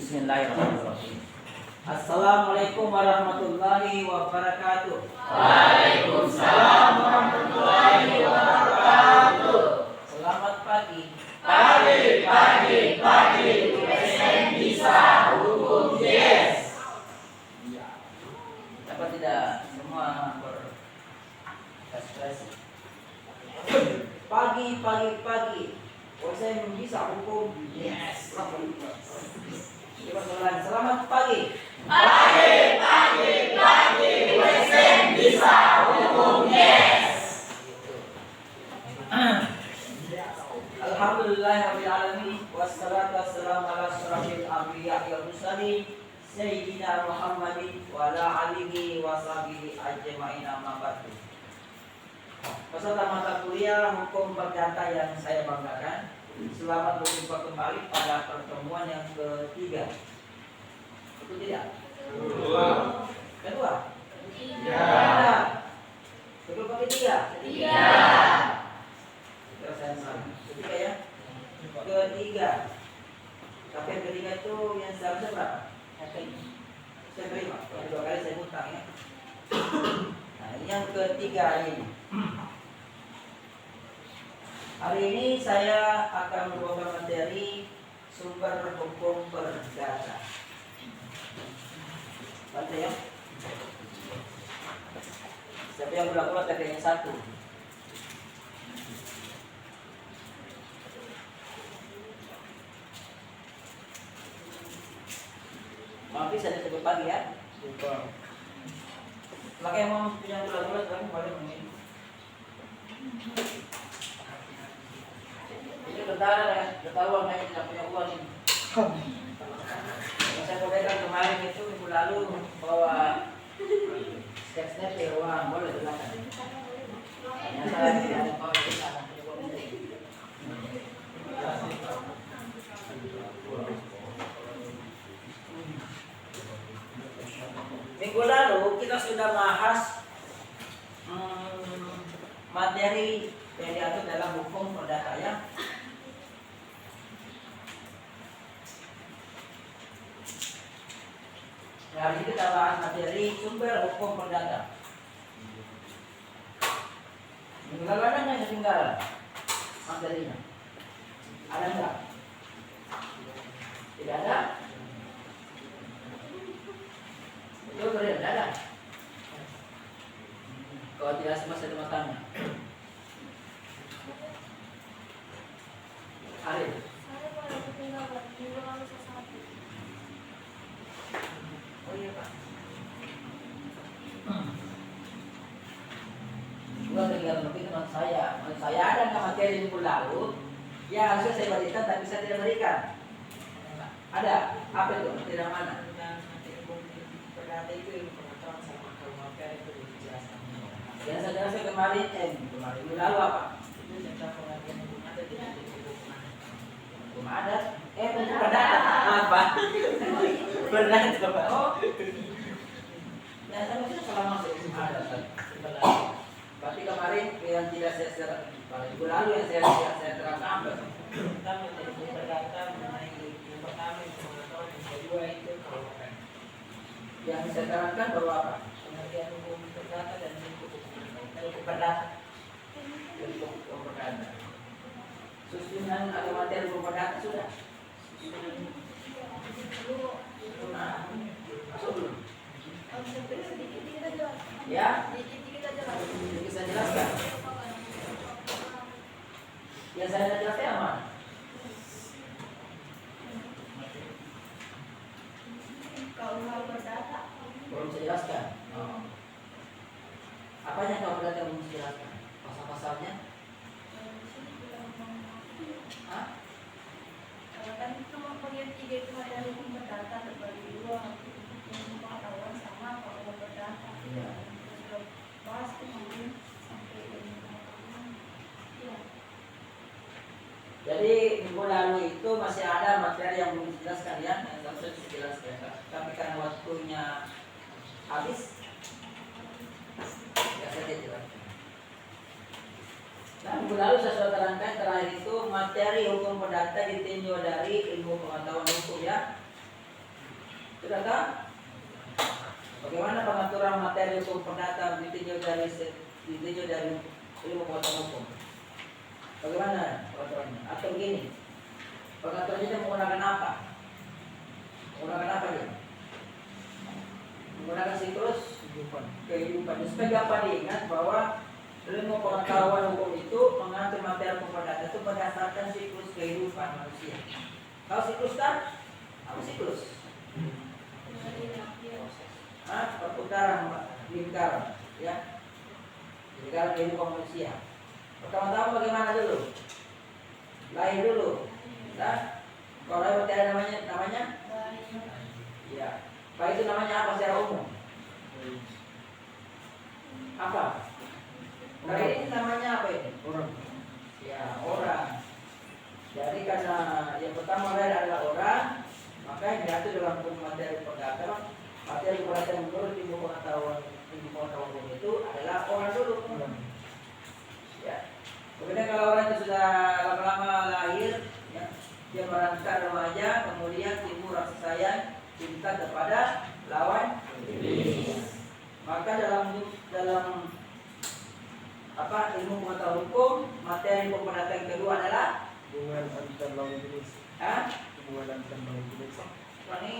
Bismillahirrahmanirrahim. Assalamualaikum warahmatullahi wabarakatuh. Waalaikumsalam warahmatullahi wabarakatuh. Selamat pagi. Pagi. USN bisa hukum yes. Dapat tidak semua berekspresi? Pagi. USN bisa hukum yes. Coba ulang. Selamat pagi. Pagi. USN bisa hukum yes. Alhamdulillahirabbil alamin wassalatu wassalamu ala asyrafil anbiya'i wal mursalin sayyidina Muhammadin wa ala alihi wa sahbihi ajmain amma ba'du. Peserta mata kuliah hukum perdata yang saya banggakan, selamat berjumpa kembali pada pertemuan yang ketiga. Betul tidak? Kedua? Tiga. Betul apa ketiga? Tiga. Saya salah. Ketiga ya? Ketiga. Tapi yang ketiga itu yang seharusnya berapa? Saya terima. Yang dua kali saya hutang ya. Nah, ini yang ketiga ini. Hari ini saya akan membawa materi sumber hukum perdata. Baca ya. Siapa yang ulang-ulang yang satu? Maaf saya sebut pagi ya. Maka yang mau punya ulang-ulang kamu boleh mengingat. Ini tentara ya, ketahuan saya tidak punya uang ini. Yang saya sampaikan kemarin itu minggu lalu bahwa step-step ya uang boleh silakan. Ternyata tidak ada power di sana. Minggu lalu kita sudah bahas materi yang diatur dalam hukum perdata ya. Hari ini kita bahas materi sumber hukum perdata. Minggu lalu ada nggak yang ketinggalan materinya? Ada nggak? Tidak ada? Itu beri ada. Kalau tidak semua saya terima tanya. Arif. Oh iya Pak. Bukan tinggal lebih teman saya. Menurut saya ada nggak materi minggu lalu? Ya harusnya saya berikan tapi saya tidak berikan. Ada? Apa itu? Tidak mana? Yang saya jelaskan kemarin, minggu lalu apa? Hukum adat, hukum perdata apa? Perdata apa? Oh, yang saya maksudnya selama hukum adat. Berarti kemarin yang tidak saya minggu lalu yang saya terangkan apa? Kita menjadi hukum perdata mengenai yang pertama, yang kedua itu kalau yang saya terangkan bahwa apa? Pengertian hukum perdata dan hukum perdata. Hukum perdata. Susunan atau materi hukum perdata sudah. Masuk belum? Ya. Sedikit saya jelaskan. Yang saya jelaskan apa? Kalau perdata Belum saya jelaskan. Apanya kalau perdata belum saya jelaskan? Pasal-pasalnya? Hah? kalau kan itu bagian 3 itu ada hukum perdata terbagi 2, hukum pengetahuan sama hukum perdata. Iya. Sudah bahas itu mungkin sampai ilmu pengetahuan. Iya. Jadi minggu lalu itu masih ada materi yang belum dijelaskan ya, yang harus dijelaskan. Tapi karena waktunya habis, ya saya jelaskan. Nah, minggu lalu saya sudah terangkan terakhir itu materi hukum perdata ditinjau dari ilmu pengetahuan hukum ya. Sudah tahu? Bagaimana pengaturan materi hukum perdata ditinjau dari ilmu pengetahuan hukum? Bagaimana pengaturannya? Atau begini, pengaturannya dia menggunakan apa? Menggunakan apa dia? Menggunakan siklus kehidupan. Supaya dapat diingat bahwa ilmu pengetahuan hukum itu mengatur materi hukum perdata itu berdasarkan siklus kehidupan manusia. Kalau siklus kan? Apa siklus? Perputaran lingkaran, ya, lingkaran kehidupan manusia. Pertama-tama bagaimana dulu? Lahir dulu, ya. Kalau lahir berarti ada namanya, ya. Baik itu namanya apa secara umum? Apa? Nah ini namanya apa ini? Orang. Ya, orang. Jadi karena yang pertama lahir adalah orang, maka yang diatur dalam hukum materi perdata. Materi perdata yang menurut ilmu pengetahuan umum itu adalah orang dulu. Ya. Kemudian kalau orang itu sudah lama-lama lahir, ya, dia merangkak remaja, kemudian timbul rasa sayang, cinta kepada lawan iblis. Maka dalam apa ilmu pengetahuan hukum, materi hukum perdata yang kedua adalah Hubungan antar lawan jenis. Hubungan antar lawan jenis.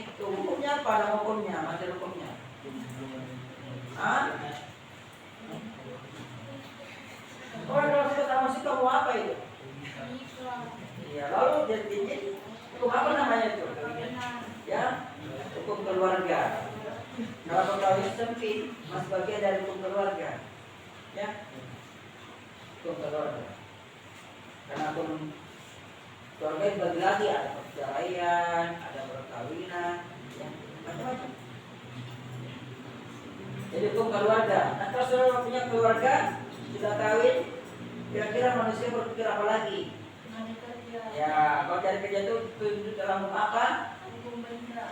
Itu hukumnya apa? Dalam hukumnya, materi hukumnya. Orang kalau suka sama suka mau apa itu? Iya, lalu jadi hukum apa namanya itu? Ya, hukum keluarga. Kalau pegawai sempit, mas bagian dari hukum keluarga. Ya, hukum keluarga. Karena hukum keluarga dibagi lagi, ada perceraian, ada perkawinan, ya, macam-macam. Jadi hukum keluarga. Nah kalau sudah punya keluarga, sudah kawin, kira-kira manusia berpikir apa lagi? Ya, kalau cari kerja itu dalam hukum apa? Hukum benda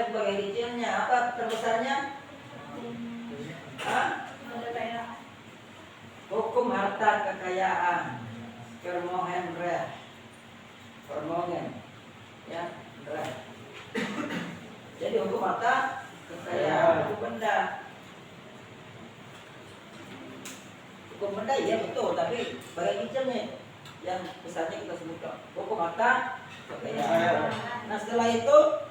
sebagai cicilnya. Apa terbesarnya? Hukum harta kekayaan, permohonan, ya, jadi hukum harta kekayaan, hukum benda. Hukum benda ya betul, tapi bagi cicilnya yang besarnya kita sebutkan hukum harta kekayaan. Nah setelah itu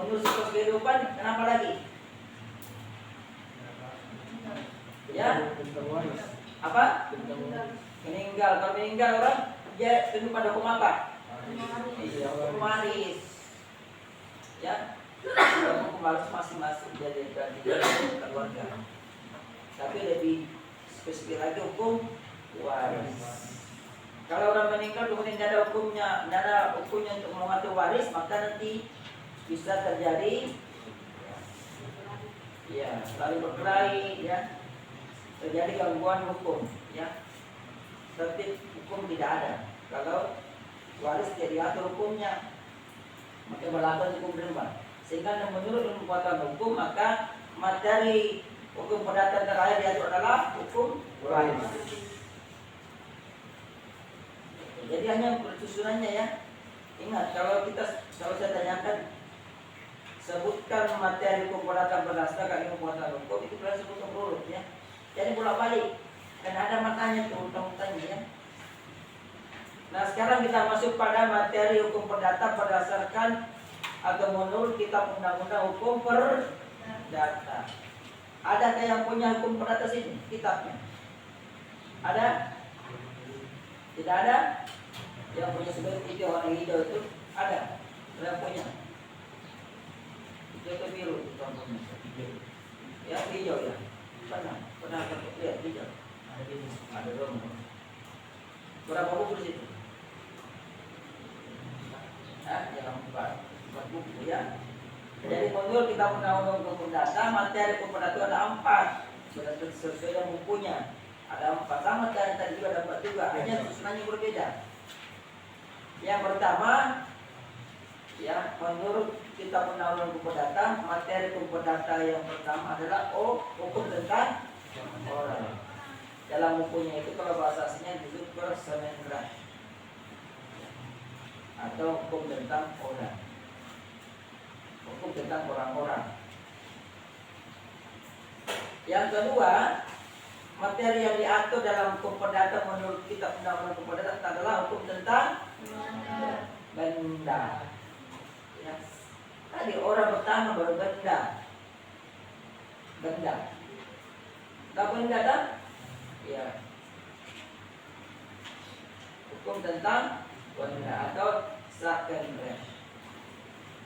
menurut siklus kehidupan, kenapa lagi? Ya, apa? Meninggal. Kalau meninggal orang dia tunduk pada hukum apa? Hukum waris. Ya, hukum waris masing-masing jadi keluarga. Tapi lebih spesifik lagi hukum waris. Kalau orang meninggal kemudian tidak ada hukumnya untuk mengatur waris, maka nanti bisa terjadi ya saling berkelahi, ya, terjadi gangguan hukum, ya. Tertib hukum tidak ada. Kalau waris tidak diatur hukumnya, maka berlaku hukum berubah. Sehingga menurut ilmu pengetahuan hukum, maka materi hukum perdata terakhir diatur adalah hukum waris. Jadi hanya susunannya, ya. Ingat kalau saya tanyakan sebutkan materi hukum perdata berdasarkan ilmu pengetahuan hukum, itu berarti sebutkan urut, ya. Jadi bolak-balik, karena ada maknanya tuh urutan-urutannya, ya. Nah sekarang kita masuk pada materi hukum perdata berdasarkan atau menurut kitab undang-undang hukum perdata. Adakah yang punya hukum perdata sini kitabnya? Ada? Tidak ada? Yang punya seperti itu warna hijau itu ada? Yang punya? Itu biru itu punya. Ya hijau, ya. Pernah lihat hijau? Ada dong. Berapa buku di situ? Jangan empat buku, ya. Jadi menurut kita undang-undang hukum perdata, materi hukum perdata ada 4. Sudah sesuai dengan bukunya. Ada 4 sama tadi juga ada 4 juga, hanya susunannya berbeda. Yang pertama, ya, menurut kitab undang-undang hukum perdata, materi hukum perdata yang pertama adalah hukum tentang orang. Dalam bukunya itu kalau bahasa aslinya disebut persemendrah. atau hukum tentang orang. Hukum tentang orang-orang. Yang kedua, materi yang diatur dalam hukum perdata menurut kitab undang-undang hukum perdata adalah hukum tentang benda. Ya. Tadi orang pertama baru benda. Benda. Tahu benda tak? Ya. Hukum tentang benda atau second rate.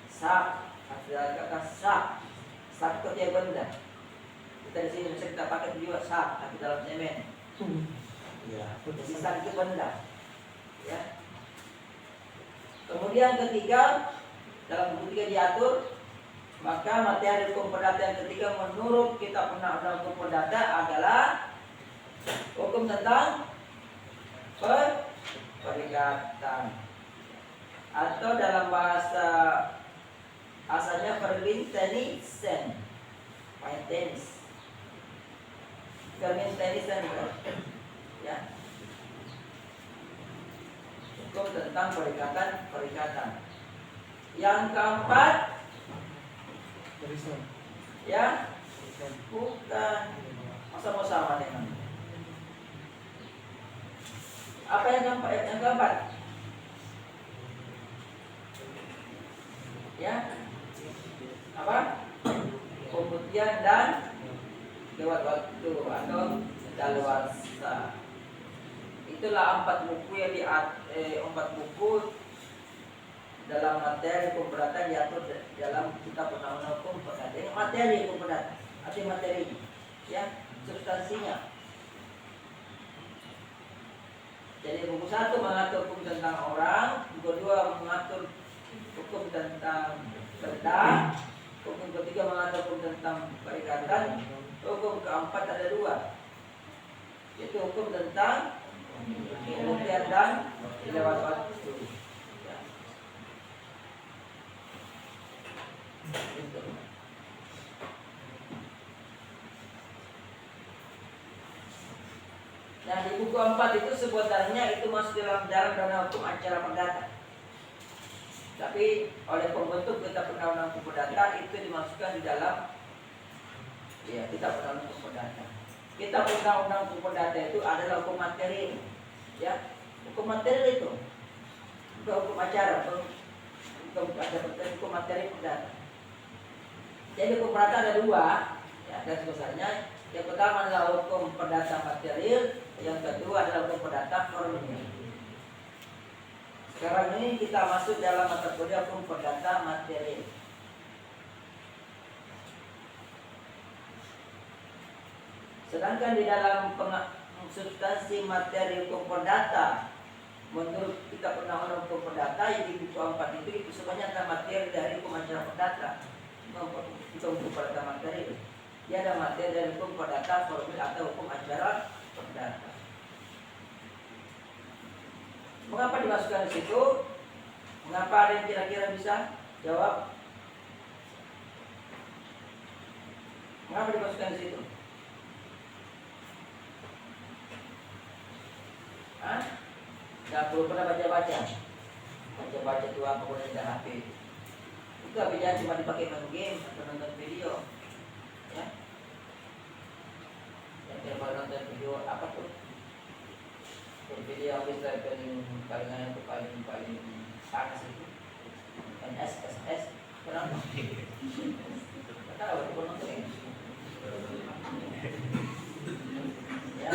Sak, ada kata sak. Sak itu dia benda. Kita di sini bisa kita pakai juga sak, tapi dalam semen. Ya. Jadi sak itu benda. Ya. Kemudian ketiga, dalam buku 3 diatur, maka materi hukum perdata yang ketiga menurut kitab undang-undang hukum perdata adalah hukum tentang perikatan, atau dalam bahasa asalnya permintenisen, ya, hukum tentang perikatan. Yang keempat, Barisan. ya, Barisan. bukan, masa mau sama dengan apa yang keempat? Yang keempat, ya, apa? Pembuktian dan lewat waktu atau daluarsa. Itulah 4 buku yang 4 buku dalam materi hukum perdata diatur dalam kitab undang-undang hukum perdata. Ini materi hukum perdata, arti materi, ya, substansinya. Jadi buku 1 mengatur hukum tentang orang, buku 2 mengatur hukum tentang benda, hukum ketiga mengatur hukum tentang perikatan, hukum keempat ada 2, yaitu hukum tentang pembuktian dan lewat waktu. Ya. Nah, di buku 4 itu sebenarnya itu masuk dalam dana hukum acara perdata. Tapi oleh pembentuk kitab undang-undang hukum perdata itu dimasukkan di dalam, ya, kitab undang-undang hukum perdata. Kitab undang-undang hukum perdata itu adalah hukum materi, ya, hukum materi itu, bukan hukum acara, hukum materi perdata. Jadi hukum perdata ada 2, ya, dan besarnya. Yang pertama adalah hukum perdata material, yang kedua adalah hukum perdata formil. Sekarang ini kita masuk dalam mata kuliah hukum perdata material. Sedangkan di dalam substansi materi hukum perdata menurut kitab undang-undang hukum perdata yang di buku 4 itu sebenarnya ada materi dari hukum acara perdata. Itu hukum perdata materi. Dia ada materi dari hukum perdata formil atau hukum acara perdata. Mengapa dimasukkan di situ? Mengapa ada yang kira-kira bisa jawab? Mengapa dimasukkan di situ? Hah? Gak perlu pernah baca-baca. Baca-baca itu apa boleh tidak HP. Itu bisa cuma dipakai main game atau nonton video. Ya. Yang kalau nonton video apa tuh? Video yang bisa paling panas itu NSSS kenapa? Tidak tahu itu nonton ya. Ya,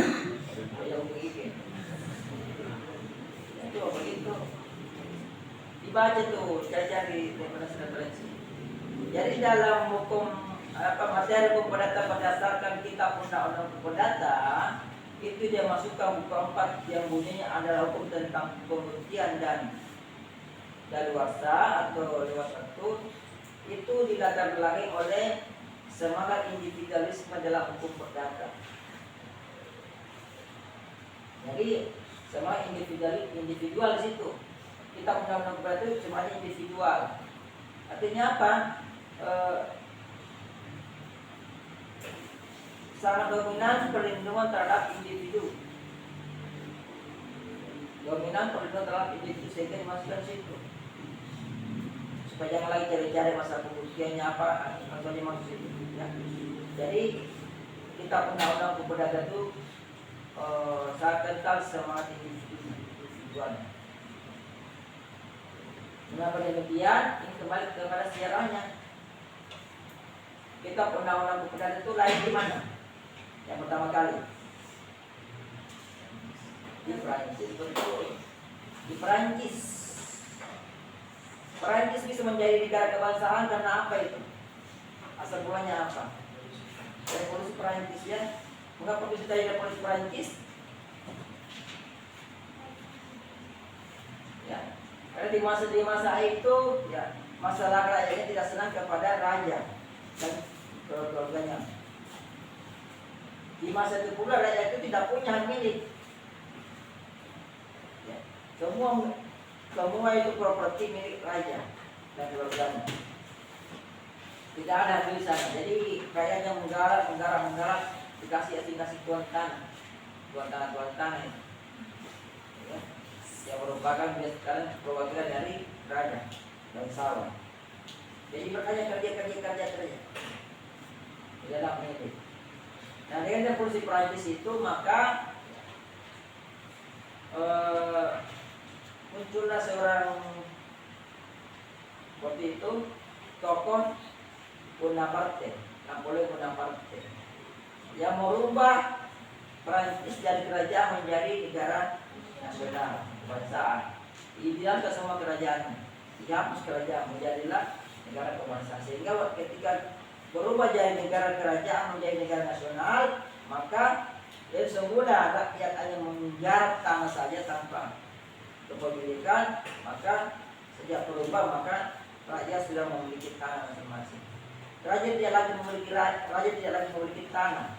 yang begitu. Itu begitu. Dibaca tuh, cari-cari referensi. Jadi dalam hukum materi hukum perdata berdasarkan kitab undang-undang hukum perdata itu dia masukkan buku 4 yang bunyinya adalah hukum tentang pembuktian dan daluarsa atau lewat waktu. Itu dilatar belakangi oleh semangat individualisme dalam hukum perdata. Jadi semangat individual di situ. Kitab undang-undang perdata itu semuanya individual. Artinya apa? Sangat dominan perlindungan terhadap individu. Dominan koordinat dalam identitas sehingga dimasukkan situ. Supaya jangan lagi cari-cari masalah pembuktiannya apa atau dimaksud itu. Ya. Jadi kita undang-undang kepedagang itu sangat kental semangat individualnya. Mengapa demikian? Ini kembali kepada siarannya. Kita undang-undang kepedagang itu lahir di mana? Yang pertama kali di Prancis, betul. Di Prancis. Prancis bisa menjadi negara kebangsaan karena apa itu? Asal mulanya apa? Revolusi Prancis ya. Mengapa bisa jadi revolusi Prancis? Ya, karena di masa itu ya masalah rakyatnya tidak senang kepada raja dan keluarganya. Di masa itu pula rakyat itu tidak punya hak milik. Ya, semua itu properti milik raja dan keluarganya. Tidak ada tulisan. Jadi rakyatnya menggarap, dikasih tuan tanah ini. Ya, yang merupakan sekarang perwakilan dari raja bangsawan. Jadi berkaya kerja. Tidak milik. Nah dengan revolusi Prancis itu maka muncullah seorang waktu itu tokoh Bonaparte, Napoleon Bonaparte, yang merubah Prancis dari kerajaan menjadi negara nasional kebangsaan. Dihilangkan semua kerajaan, dihapus kerajaan, menjadilah negara kebangsaan. Sehingga ketika berubah dari negara kerajaan menjadi negara nasional, maka dari semula rakyat hanya menggarap tanah saja tanpa kepemilikan, maka sejak berubah maka rakyat sudah memiliki tanah masing-masing. Raja tidak lagi memiliki tanah,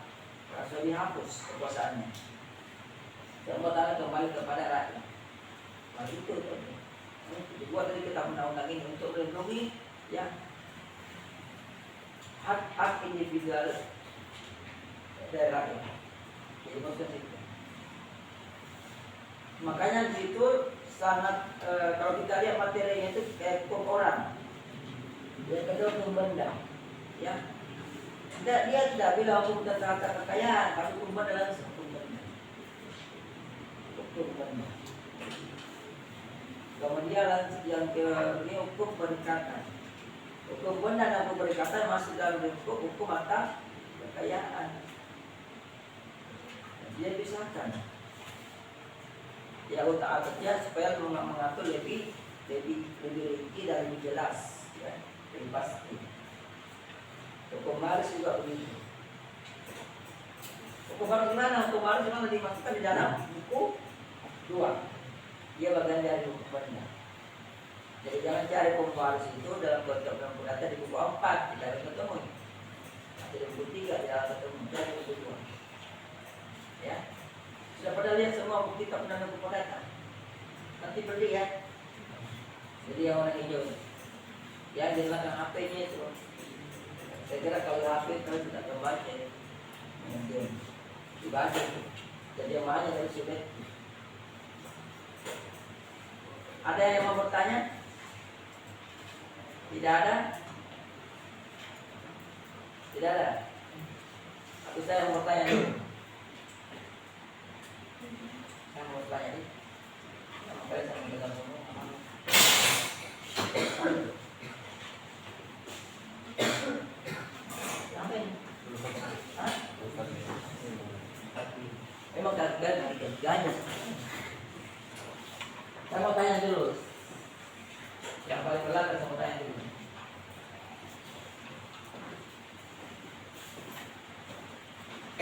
sudah dihapus kekuasaannya. Semua tanah kembali kepada rakyat. Nah itu dibuat dari kitab undang-undang ini untuk melindungi ya hak individual dari rakyat. Jadi maksudnya itu. Makanya di situ sangat kalau kita lihat materinya itu kayak hukum orang. Yang kedua hukum benda. Ya. Dia tidak bilang hukum tentang harta kekayaan, tapi hukum benda langsung hukum benda. Hukum benda. Kemudian yang ini hukum perikatan. Hukum benda dan hukum perikatan masuk dalam hukum harta kekayaan. Dia pisahkan. Ya utak kerja supaya mengatur lebih rinci dan lebih jelas, ya, lebih pasti. Hukum waris juga begitu. Hukum waris gimana? Hukum waris memang dimasukkan di dalam buku 2. Dia bagian dari hukum benda. Jadi jangan cari hukum waris itu dalam konteks dalam perdata di buku 4 tidak ada ketemu. Nanti di buku 3 tidak ada ketemu, cari buku 2. Ya. Sudah pada lihat semua buku kitab dan buku perdata. Nanti beli ya. Jadi yang warna hijau. Ya di belakang HP-nya itu. Saya kira kalau HP kalau tidak terbaca, mungkin dibaca itu. Jadi yang mana dari sudah. Ada yang mau bertanya? Tidak ada? Tidak ada? Atau saya mau bertanya dulu? Saya mau bertanya dulu. Sampai saya mendengar semua. Emang gajah. Saya mau tanya dulu. Yang paling belakang saya mau tanya dulu.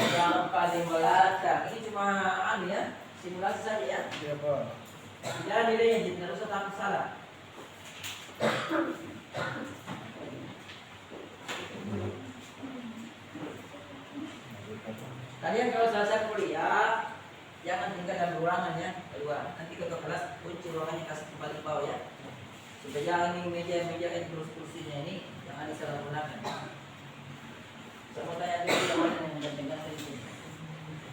Yang paling belakang ini cuma ya, simulasi saja ya. Iya Pak. Tidak nilainya jadi tidak usah takut salah. Kalian kalau selesai kuliah jangan tinggal dalam ruangan ya, keluar. Nanti ke kelas kunci ruangannya, kasih tempat di bawah ya. Supaya ini meja-meja ini kursinya ini jangan disalahgunakan. Saya mau tanya dulu yang mana yang ganteng-ganteng ini.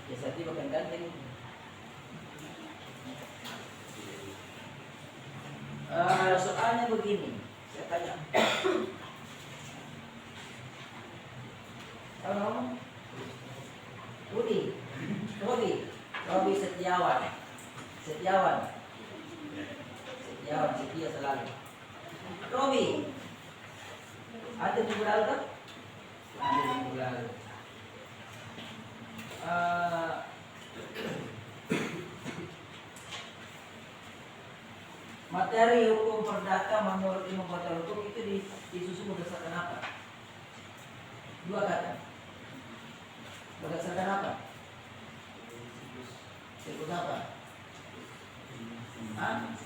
Ya saya tiba ganteng. begini, saya tanya. Halo, Rudi, Robi Setiawan, setia selalu. Robi, ada minggu lalu kan? Ada minggu lalu. Materi hukum perdata menurut ilmu pakar hukum itu disusun berdasarkan apa? Dua kata. Berdasarkan apa? Siklus apa? Hah?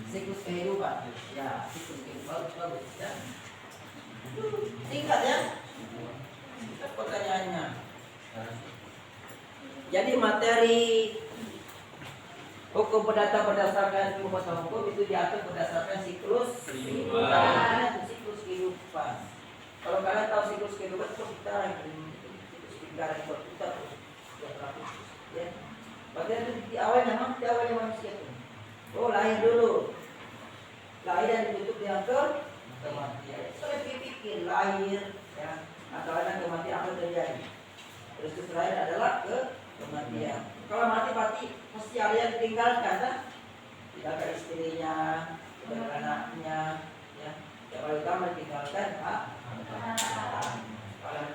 Siklus kehidupan. Ya, siklus kehidupan bagus ya. Singkat ya. Singkat pertanyaannya. Jadi materi hukum perdata berdasarkan ilmu pengetahuan hukum itu diatur berdasarkan siklus kehidupan. Siklus kehidupan. Kalau kalian tahu siklus kehidupan itu kita siklus lingkaran berputar terus ya. Berarti itu di awalnya manusia itu. Oh, lahir dulu. Lahir dan dibentuk dengan kematian. Saya pikir lahir ya atau ada kematian apa terjadi. Terus terakhir adalah kematian. Kalau mati pasti ada yang ditinggalkan kan? Tidak ada istrinya, tidak ada anaknya, ya. Yang paling utama ditinggalkan kalau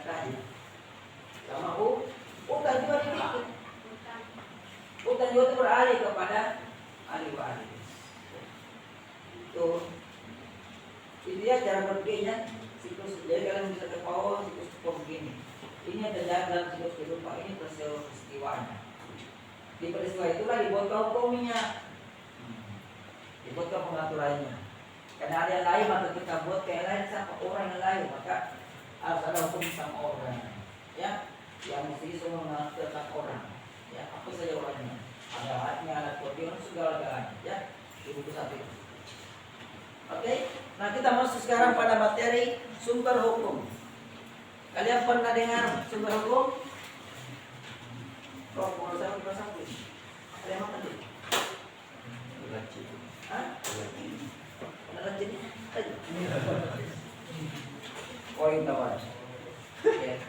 tadi sama utang juga dibikin. Utang juga itu beralih kepada ahli waris. Itu dia cara berpikirnya siklus. Jadi kalian bisa tahu siklus begini. Ini adalah dalam siklus kehidupan ini peristiwanya. Di peristiwa itulah dibuat hukumnya, dibuat pengaturannya. Karena ada yang lain maka kita buat kayak lain sama orang yang lain, maka harus ada hukum sama orang. Ya, yang mesti semua mengatur tentang orang. Ya, apa saja orangnya. Ada haknya, ada kewajiban segala-galanya. Ya, di buku satu itu. Oke, nah kita masuk sekarang pada materi sumber hukum. Kalian pernah dengar sumber hukum? Oh, kalau saya kita sampai. Ada yang makan dulu? Rajin. Hah? Rajin. Poin kawan. Oke.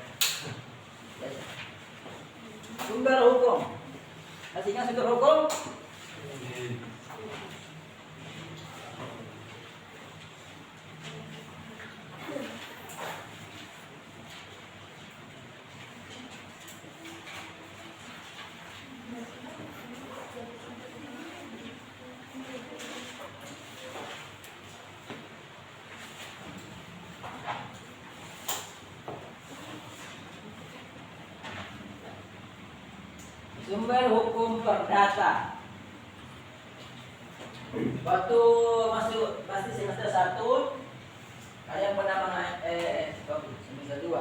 Sumber hukum. Masih ingat sumber hukum? Sumber hukum perdata. Waktu masuk pasti semester 1 kalian pernah semester 2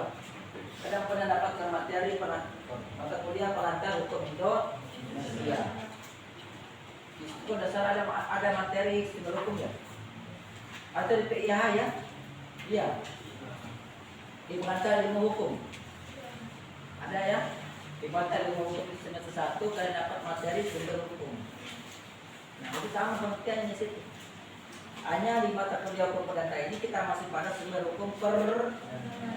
kalian pernah dapatkan materi mata kuliah pengantar hukum Indonesia. Di situ dasar ada materi sumber hukum ya? Atau di PIH ya? Iya. Di pengantar ilmu hukum ada ya? Di materi ilmu hukum di semester 1 kalian dapat materi sumber hukum. Nah, itu sama pengertiannya di situ. Hanya di mata kuliah hukum perdata ini kita masih pada sumber hukum perdata.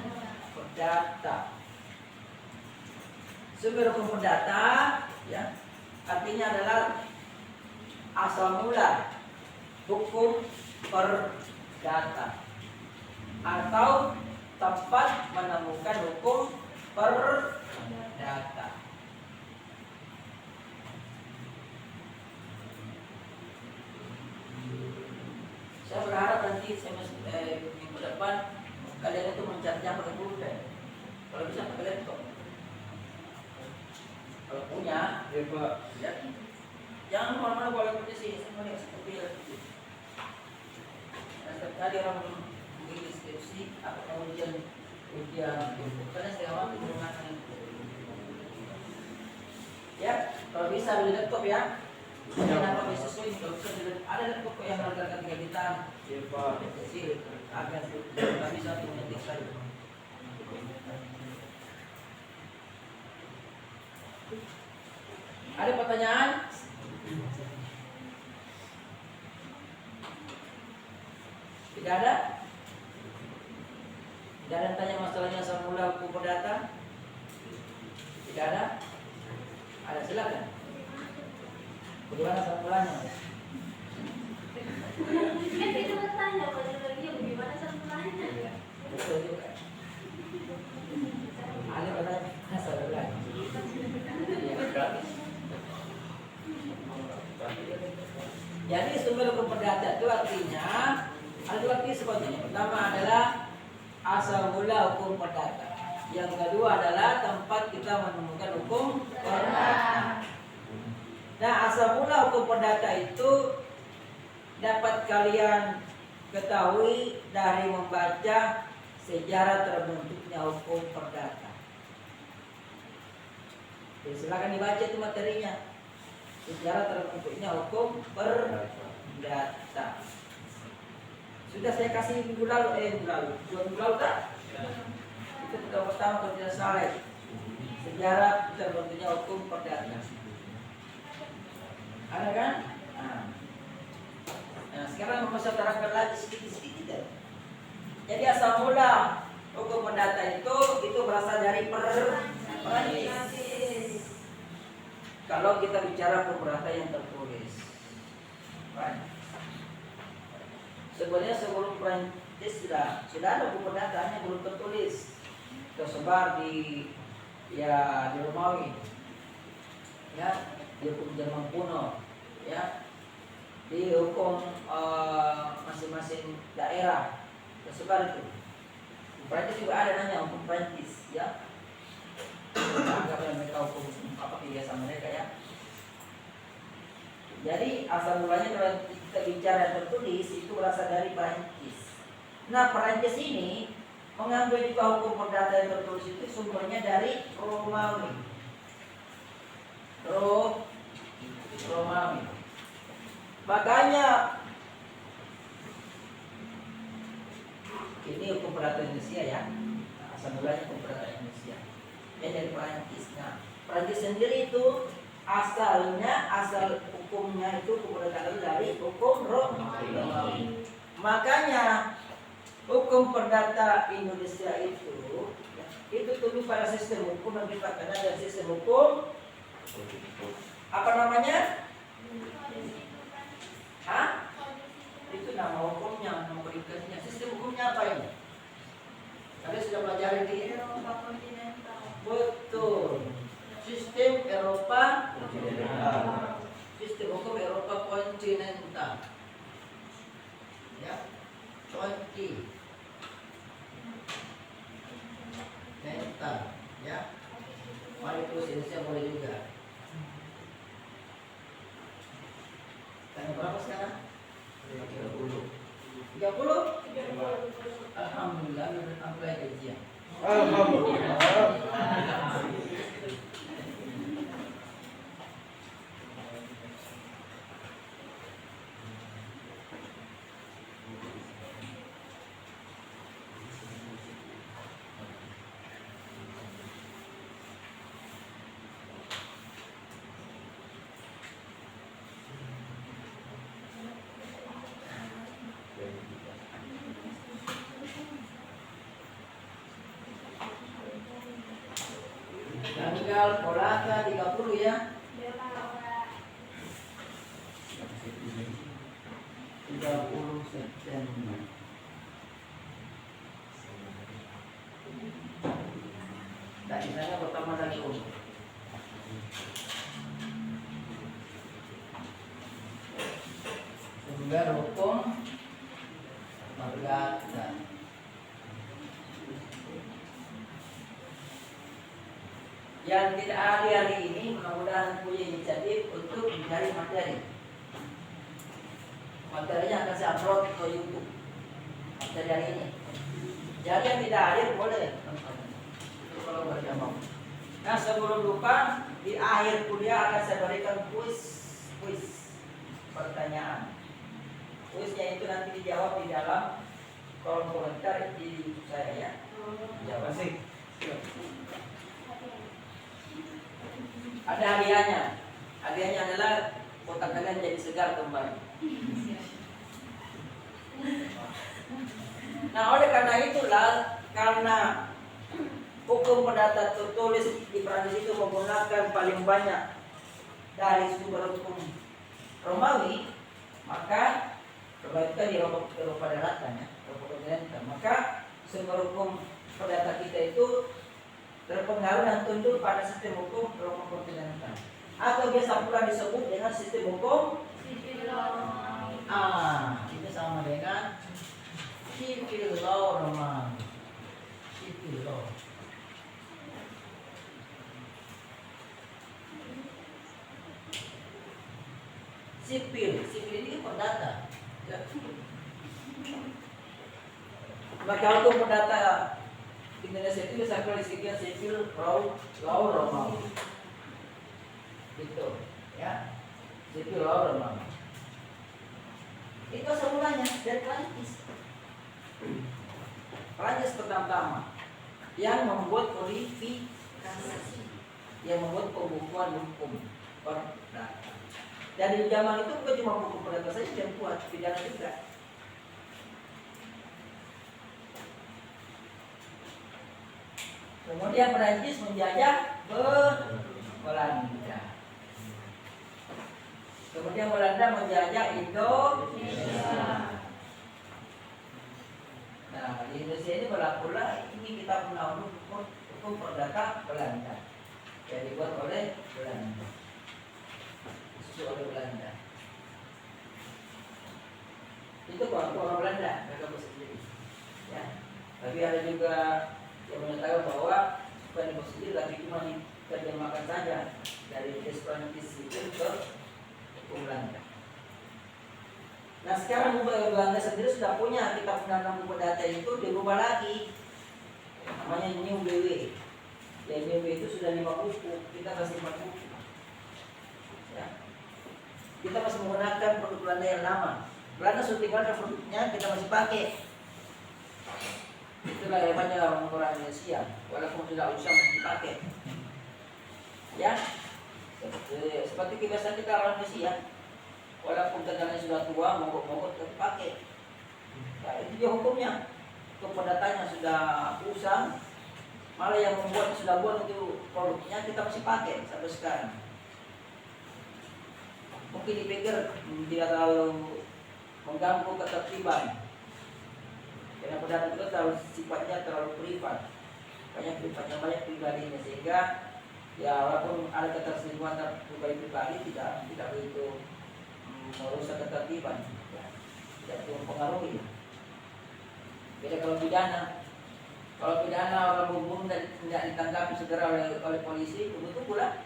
Sumber hukum perdata ya, artinya adalah asal mula hukum perdata atau tempat menemukan hukum perdata. Saya berharap nanti minggu depan kalian itu mencatatnya pakai pulpen. Kalau bisa pakai laptop. Kalau punya, Ya Pak. ya. Jangan kemana-mana boleh kerja sini, semuanya seperti itu. Setiap kali orang bikin deskripsi, apa ujian, karena setiap waktu menggunakan itu. Ya, kalau bisa beli laptop ya. Kenapa bisa sesuai? Kalau bisa ada laptop yang harga 3 juta. Ya Pak. Kecil, agak tidak bisa mengetik saja. Ada pertanyaan? Tidak ada? Tidak ada yang tanya masalahnya asal mula hukum perdata? Tidak ada? Ada, silakan. Bagaimana asal mulanya? Kan kita bertanya pada dia bagaimana sampai. Betul juga. Ada bertanya asal mulanya. Jadi sumber hukum perdata itu artinya ada dua arti sebetulnya. Pertama adalah asal mula hukum perdata. Yang kedua adalah tempat kita menemukan hukum perdata. Nah, asal mula hukum perdata itu dapat kalian ketahui dari membaca sejarah terbentuknya hukum perdata. Jadi silakan dibaca itu materinya. Sejarah terbentuknya hukum perdata. Sudah saya kasih minggu lalu, 2 minggu lalu tak? Itu pertama kalau tidak salah. Sejarah terbentuknya hukum perdata. Ada kan? Nah, sekarang mau saya terangkan lagi sedikit-sedikit ya. Jadi asal mula hukum perdata itu berasal dari Perancis. Kalau kita bicara perdata yang tertulis, sebenarnya sebelum Perancis sudah ada hukum perdata, hanya belum tertulis, tersebar di Romawi, ya, di hukum Jerman kuno, ya, di hukum masing-masing daerah tersebar itu. Di Perancis juga ada namanya hukum Perancis, ya. Anggap mereka hukum apa kebiasaan mereka, ya. Jadi asal mulanya kalau kita bicara tertulis itu berasal dari Perancis. Nah, Perancis ini mengambil juga hukum perdata yang tertulis itu sumbernya dari Romawi. Romawi. Makanya ini hukum perdata Indonesia, ya. Asal mulanya hukum perdata Indonesia. Ya, dari Perancis. Nah, Perancis sendiri itu asal hukumnya itu hukum perdata dari hukum Romawi. Makanya hukum perdata Indonesia itu tunduk pada sistem hukum yang dikatakan dari sistem hukum apa namanya? Itu nama hukumnya, nama peringkatnya. Sistem hukumnya apa ini? Kalian sudah pelajari di Eropa kontinental. betul. Sistem Eropa kontinental. Sistem hukum Eropa kontinental. Ya, kontinental. Ya, mari terus Indonesia boleh juga. Tanggal berapa sekarang? 30? Alhamdulillah, sampai gajian. Alhamdulillah. Tanggal Polaka 30, ya. 30 September. Dan di sana pertama lagi sumber hukum perdata. Yang tidak ada hari ini mudah-mudahan punya inisiatif untuk mencari materi. Materinya akan saya upload ke YouTube materi hari ini. Jadi yang tidak hadir boleh itu kalau mereka mau. Nah, sebelum lupa, di akhir kuliah akan saya berikan kuis pertanyaan. Kuisnya itu nanti dijawab di dalam kolom komentar di YouTube saya, ya. Jawab sih. Ada hadiahnya. Hadiahnya adalah otak kalian jadi segar kembali. Nah, oleh karena itulah, karena hukum perdata tertulis di Prancis itu menggunakan paling banyak dari sumber hukum Romawi, maka kebaikan di Eropa Daratan, ya, Eropa kontinental, maka sumber hukum perdata kita itu terpengaruh dan tunduk pada sistem hukum Eropa kontinental, atau biasa pula disebut dengan sistem hukum Sipil Romawi. itu sama dengan civil law Romawi. Civil law. Sipil ini perdata. Ya. Maka hukum perdata Indonesia itu bisa klasifikasikan sipil law Romawi. Gitu, ya. Sipil law Romawi. Itu asal mulanya dari Prancis. Prancis pertama yang membuat kodifikasi, yang membuat pembukuan hukum perdata. Dan di zaman itu bukan cuma buku perdata saja yang buat, pidana juga. Kemudian Prancis menjajah Belanda. Kemudian Belanda menjajah Indonesia. Nah, di Indonesia ini berlakulah ini kita punya hukum perdata Belanda yang dibuat oleh Belanda, oleh Belanda. Itu orang Belanda, mereka bersendiri. Ya, tapi ada juga yang menyatakan bahwa bukan bersendiri, tapi cuma diterjemahkan saja dari Prancis itu ke hukum Belanda. Nah, sekarang Belanda sendiri sudah punya kitab undang-undang hukum perdata itu dirubah lagi, namanya New BW. Yang New BW itu sudah 5 buku, kita masih 4 buku. Ya. Kita masih menggunakan produk Belanda yang lama. Belanda sudah tinggalkan produknya, kita masih pakai. Itulah hebatnya orang-orang Indonesia, walaupun sudah usah masih dipakai. Ya, seperti kebiasaan kita orang Indonesia, walaupun kendalanya sudah tua, mogok-mogok tetap pakai. Nah, itu dia hukumnya. Kependatanya sudah usang, malah yang membuat sudah buat itu produknya kita masih pakai sampai sekarang. Mungkin dipikir tidak terlalu mengganggu ketertiban, karena perdata itu terlalu sifatnya terlalu privat, banyak pribadinya, sehingga ya walaupun ada ketersinggungan pribadi tidak begitu merusak ketertiban, ya, tidak mempengaruhi. Beda kalau pidana. Kalau pidana orang membunuh dan tidak ditanggapi segera oleh polisi, tunggu lah.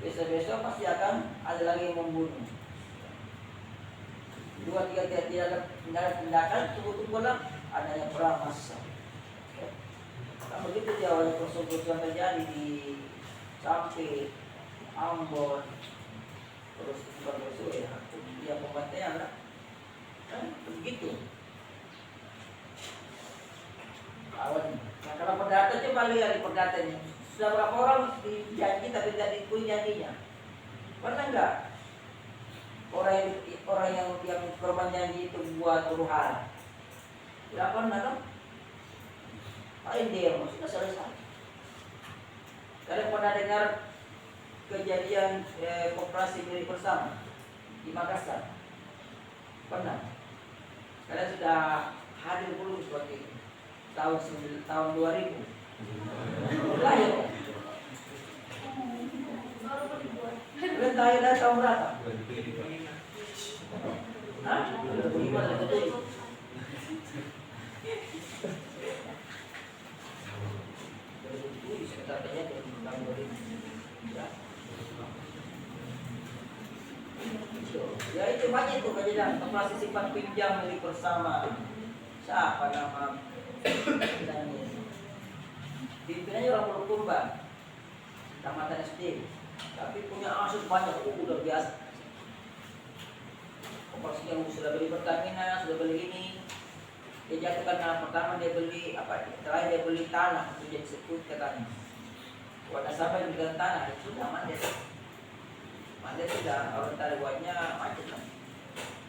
Besok pasti akan ada lagi yang membunuh. 2-3 tidak ada tindakan, tunggu lah adanya perang massal. Nah, begitu dia awalnya kerusuhan terjadi di Sampai, Ambon, terus kerusuhan ya, dia pembantaian lah. Begitu. Awalnya. Nah, kalau perdata coba lihat di perdata ini, sudah berapa orang dijanji tapi tidak diikuti janjinya? Pernah enggak? Orang yang korban janji itu buat huru hara. Tidak pernah kan? Paling demo sudah selesai. Kalian pernah dengar kejadian koperasi milik bersama di Makassar? Pernah? Kalian sudah hadir belum seperti itu? Tahun 2000. Lahir. Kalian lahir tahun berapa? Hah? 2005. Ya itu banyak itu kejadian koperasi simpan pinjam milik bersama. Siapa nama pimpinannya orang Bulukumba, Kecamatan SD, tapi punya aset banyak, udah biasa. Koperasinya sudah beli Pertamina, sudah beli ini. Dia jatuh karena pertama dia beli terakhir dia beli tanah untuk jadi sekut katanya. Wadah sampai di tanah itu sudah mandek sudah, orang tarik buatnya macet lah.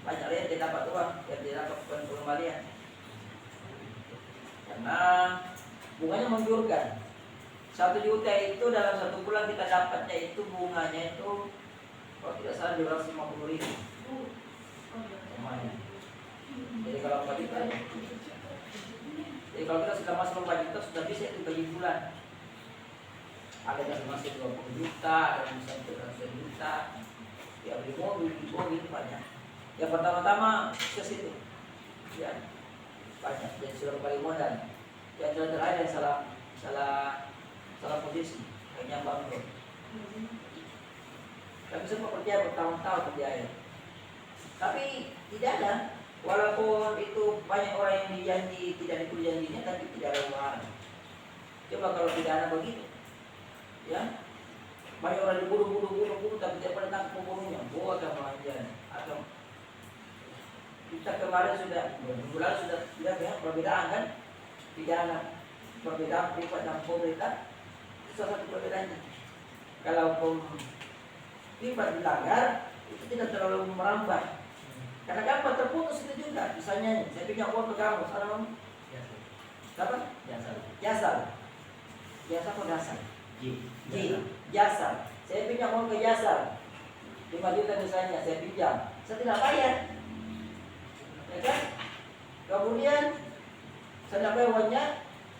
Banyak lihat dia dapat uang, dia dapat pengembalian. karena bunganya menggiurkan. 1 juta itu dalam 1 bulan kita dapatnya itu bunganya itu kalau tidak salah 250.000 lumayan. Jadi kalau 4 juta, jadi kalau kita sudah masuk 4 juta sudah bisa itu bagi bulan. Ada yang masih 20 juta, ada yang sampai 100 juta. Ya beli mobil banyak. Yang pertama-tama ke situ, ya banyak. Jadi sudah kembali modal. Yang terakhir yang salah posisi, hanya bangkrut. Tapi semua kerja bertahun-tahun kerja. Tapi tidak ada. Walaupun itu banyak orang yang dijanji tidak dipilih janjinya, tapi tidak ada uang. Coba kalau tidak ada begitu, ya banyak orang dibunuh, tapi tidak pernah tangkap pembunuhnya. Buat apa aja? Atau kita kemarin sudah bulan sudah ya perbedaan kan? Pidana perbedaan privat dan pemerintah itu salah satu perbedaannya. Kalau privat dilanggar itu tidak terlalu merambat. Karena gampang terputus itu juga. Misalnya saya pinjam uang ke kamu, sekarang apa? Jasa atau dasar? Jasa. Saya pinjam uang ke jasa 5 juta misalnya, saya pinjam, saya tidak bayar, ya kan? Kemudian saya tidak bayar uangnya,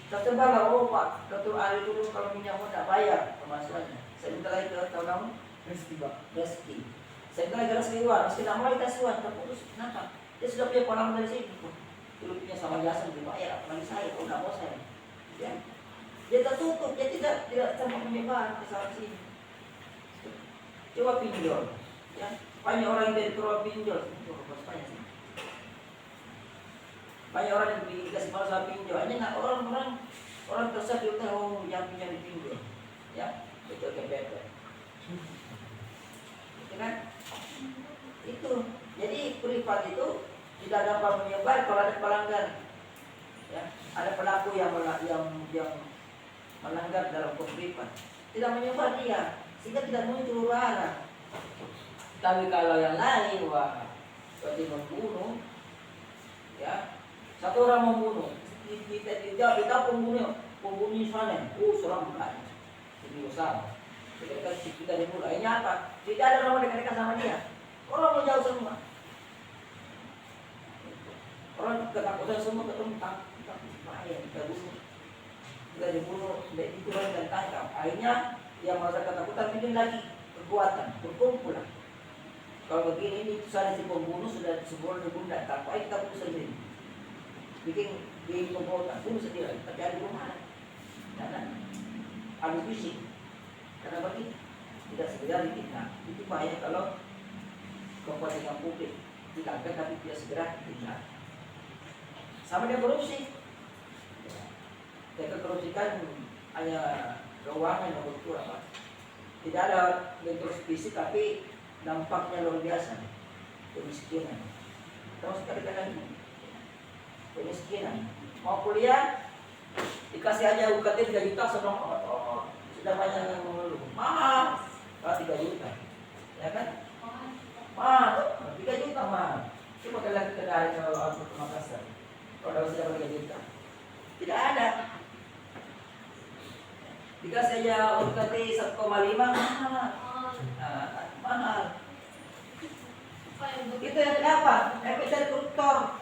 tertembaklah, oh Pak, Dr. Ali dulu kalau pinjam uang tidak bayar pemasukannya. Saya minta lagi ke tahu kamu, Reski. Saya minta lagi Reski uang, Reski tidak mau kasih uang, terputus. Kenapa? Dia sudah punya pengalaman dari sini. Dulu punya sama jasa dibayar, apalagi saya, kalau tidak mau saya. Ya. Dia tertutup, dia tidak sama menyebar ke sana sini. Coba pinjol, ya banyak orang yang dari keluar pinjol, banyak orang yang dikasih masalah pinjol, hanya nggak orang tersebut tahu yang pinjam di pinjol, ya betul KPP, itu kan? Itu, jadi privat itu tidak dapat menyebar kalau ada pelanggar, ya ada pelaku yang melanggar dalam privat, tidak menyebar dia, sehingga tidak muncul arah. Tapi kalau yang lain, wah, seperti membunuh, ya, satu orang membunuh, kita pembunuh sana, seram banyak, ini besar, kita dibunuh, ini apa? Tidak ada orang dekat-dekat sama dia, orang menjauh semua, orang ketakutan semua ketemu bahaya, kita bunuh. Kita dibunuh, diturun dan tangkap. Akhirnya yang merasa ketakutan bikin lagi kekuatan, berkumpul. Kalau begini ini sana si pembunuh sudah sebuah dibunuh dan tanpa kita bunuh sendiri. Bikin pembunuhan, bunuh sendiri. Tapi ada rumah, karena habis fisik. Karena begitu tidak segera dipitnah. Itu bahaya kalau kepentingan publik ditangkap tapi tidak segera dipitnah. Sama dengan korupsi. Kita korupsikan hanya keuangan yang betul apa? Tidak ada bentuk fisik tapi dampaknya luar biasa. Kemiskinan. Terus kadang-kadang kemiskinan. Mau kuliah dikasih aja UKT 3 juta sedang sudah banyak yang mengeluh. Mahal. 3 juta. Ya kan? Mahal. 3 juta mahal. Coba kalian kita dari kalau ke Makassar. Kalau sudah 3 juta. Tidak ada. Dikasih aja UKT 1,5 mahal. Itu yang kenapa? Efek koruptor.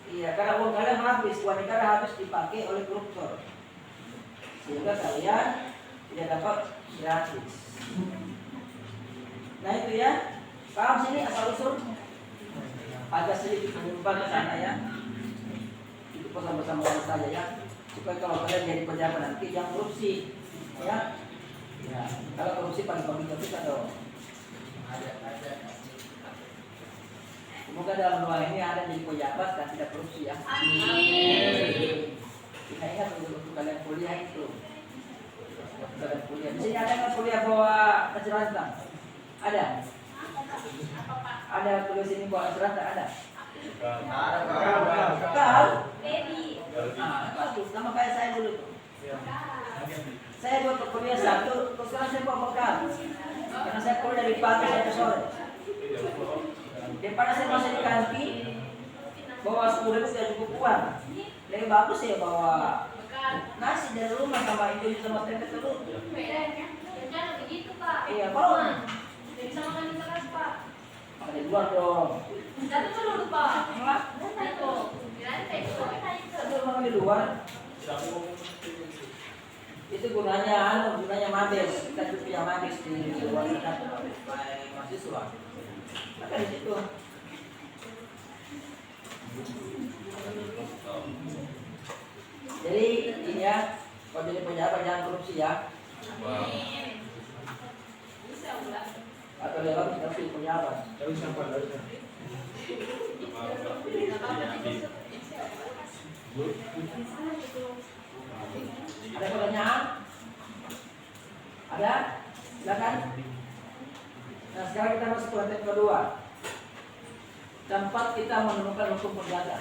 Iya, karena uang kalian habis, uang negara habis dipakai oleh koruptor, sehingga kalian tidak dapat gratis. Nah itu ya, paham sini asal usul. Agak sedikit menyimpang ke sana ya. Itu bersama-sama saja ya. Supaya kalau kalian jadi pejabat nanti jangan korupsi, ya. Ya, kalau korupsi paling kita dong. Ada. Semoga dalam doa ini ada jadi pejabat dan tidak korupsi ya. Amin. Kita ingat untuk kalian kuliah itu. Kalian kuliah. Di sini ada nggak kuliah bawa kecerdasan? Ada. Ada tulis ini bawa kecerdasan ada. Kau? Bagus, sama kayak saya dulu tuh. Saya buat kuliah 1, terus sekarang saya bawa bekal. Karena saya kuliah dari pagi sampai sore. Daripada saya masih di kantin, bawa 10.000 sudah cukup uang. Lebih bagus ya bawa Bukan. nasi dari rumah sama itu sama tempe telur. Bedanya. Jangan begitu, Pak. Iya, kalau Tidak bisa makan di kelas, Pak. makan di luar dong. Jatuh dulu, Pak. Enggak, Itu. Di lantai itu. tapi makan di luar. Itu gunanya mabes. Kita cuci yang mabes di luar sana supaya mahasiswa. Maka di situ. Jadi ini ya, kalau jadi pejabat jangan korupsi ya. Amin. Bisa, ulah. Atau lewat kita pilih pejabat. Dari siapa? Dari siapa? Ada pertanyaan? Ada? Silakan. Nah sekarang kita masuk ke lantai kedua. Tempat kita menemukan hukum perdata.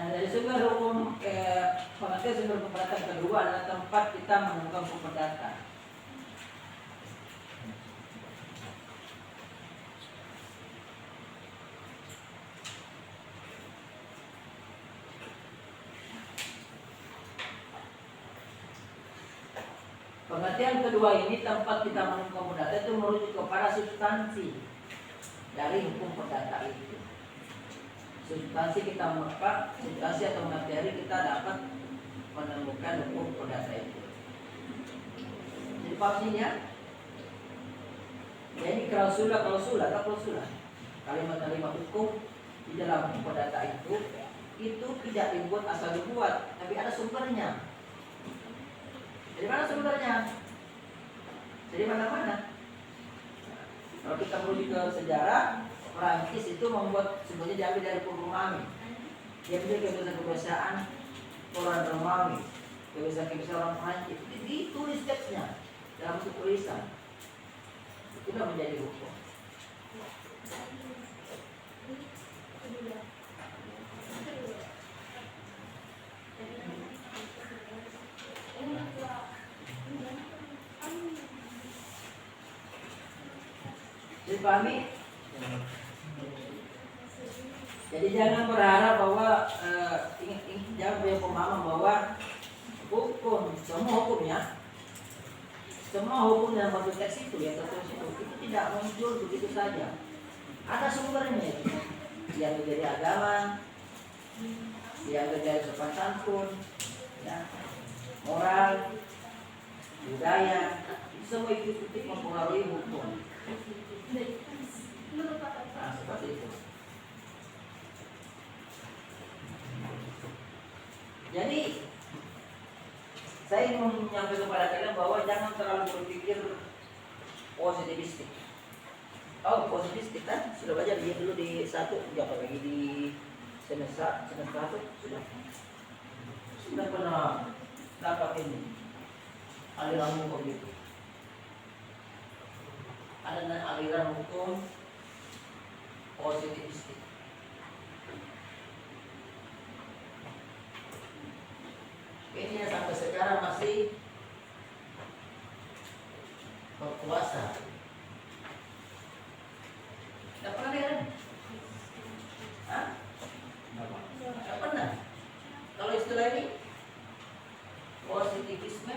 Nah dari sumber hukum pengertian sumber hukum perdata kedua adalah tempat kita menemukan hukum perdata. Pengertian kedua ini tempat kita menemukan hukum perdata itu merujuk kepada substansi dari hukum perdata itu. Substansi kita substansi atau materi kita dapat menemukan hukum perdata itu. Jadi paham ini ya? Jadi klausula kalimat-kalimat hukum di dalam hukum perdata itu tidak dibuat asal dibuat, tapi ada sumbernya. Dari mana sumbernya? Dari mana-mana. Kalau kita merujuk ke sejarah, Prancis itu membuat sebenarnya diambil dari hukum Romawi. Dia ambil kebiasaan-kebiasaan orang Romawi, kebiasaan-kebiasaan orang Prancis. Ditulis teksnya dalam bentuk tulisan. Itu sudah menjadi hukum. Dipahami? Jadi jangan berharap bahwa jangan punya pemahaman bahwa hukum, semua hukum yang masuk teks itu ya tertulis itu tidak muncul begitu saja. Ada sumbernya. Yang menjadi agama, yang menjadi sopan santun, ya, moral, budaya, semua itu mempengaruhi hukum. Nah, seperti itu. Jadi saya ingin menyampaikan kepada kalian bahwa jangan terlalu berpikir positivistik. Oh, positivistik kan? Sudah belajar dia dulu di satu, jangan lagi di semester satu sudah pernah dapat ini aliran hukum itu. Ada aliran hukum positivistik. Ini sampai sekarang masih berkuasa. Tidak pernah dengar? Hah? Tidak pernah. Kalau istilah ini positivisme,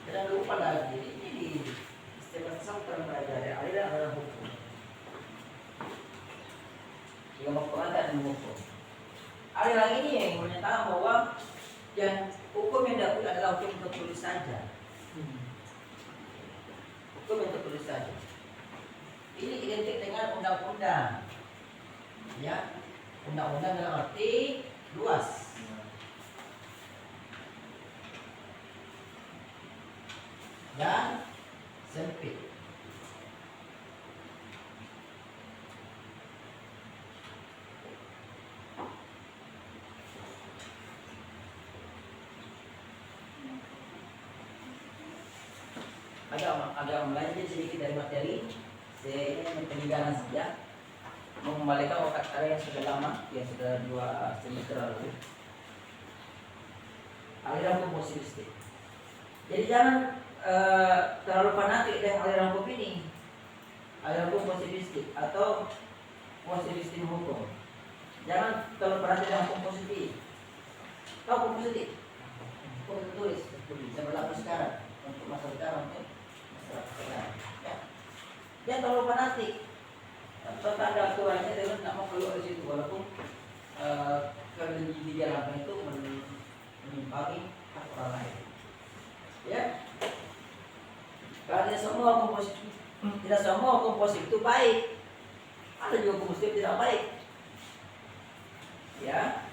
jangan lupa lagi. Ini di istilah sampai belajar aliran hukum. Yang memperhatikan hukum. Ada lagi ini yang menyatakan bahwa yang hukum yang dapat adalah hukum tertulis saja. Hukum yang tertulis saja. Ini identik dengan undang-undang. Ya, undang-undang dalam arti luas. Dan sempit. Agak melenceng sedikit dari materi. Saya ini peninggalan saja, mengembalikan otak kalian yang sudah lama, yang sudah 2 semester lalu. aliran hukum positivistik. Jadi jangan terlalu fanatik dengan aliran hukum ini, aliran hukum positivistik atau positivistik hukum. Jangan terlalu fanatik dengan hukum positif. Tahu hukum positif? Hukum tertulis yang berlaku sekarang untuk masa sekarang, untuk masyarakat sekarang. Ya. Jangan terlalu fanatik. Contoh ada aturannya, dia tidak mau keluar dari situ walaupun kerja di jalan itu menimpangi hak orang lain. Ya, karena semua hukum positif, tidak semua hukum positif itu baik. Ada juga hukum positif tidak baik. Ya,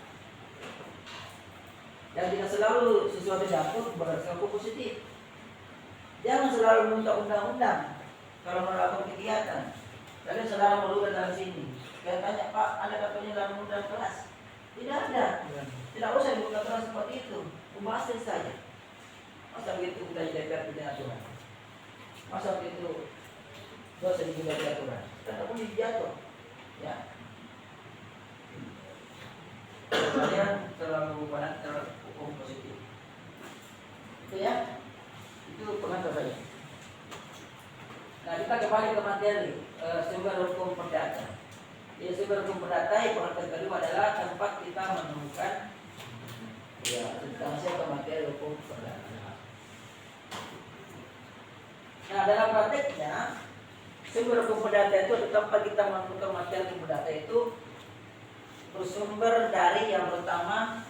dan tidak selalu sesuatu diatur berdasarkan hukum positif. Jangan selalu menuntut undang-undang kalau melakukan kegiatan. Kalian saudara merubah dalam sini. Kalian tanya, Pak, ada katanya dalam undang kelas? Tidak ada. Tidak usah dibuka kelas seperti itu. Membahas saja. Masa begitu kita jadi DPR tidak aturan? Masa begitu dosa dibuka aturan? Kita pun dijatuh. Ya. Kalian terlalu banyak terlalu hukum positif. Itu ya. Itu pengantar saya. Nah, kita kembali ke materi sumber hukum perdata. Ya, sumber hukum perdata yang pengantar kedua adalah tempat kita menemukan ya substansi atau materi hukum perdata. Nah, dalam prakteknya sumber hukum perdata itu atau tempat kita menemukan materi hukum perdata itu bersumber dari yang pertama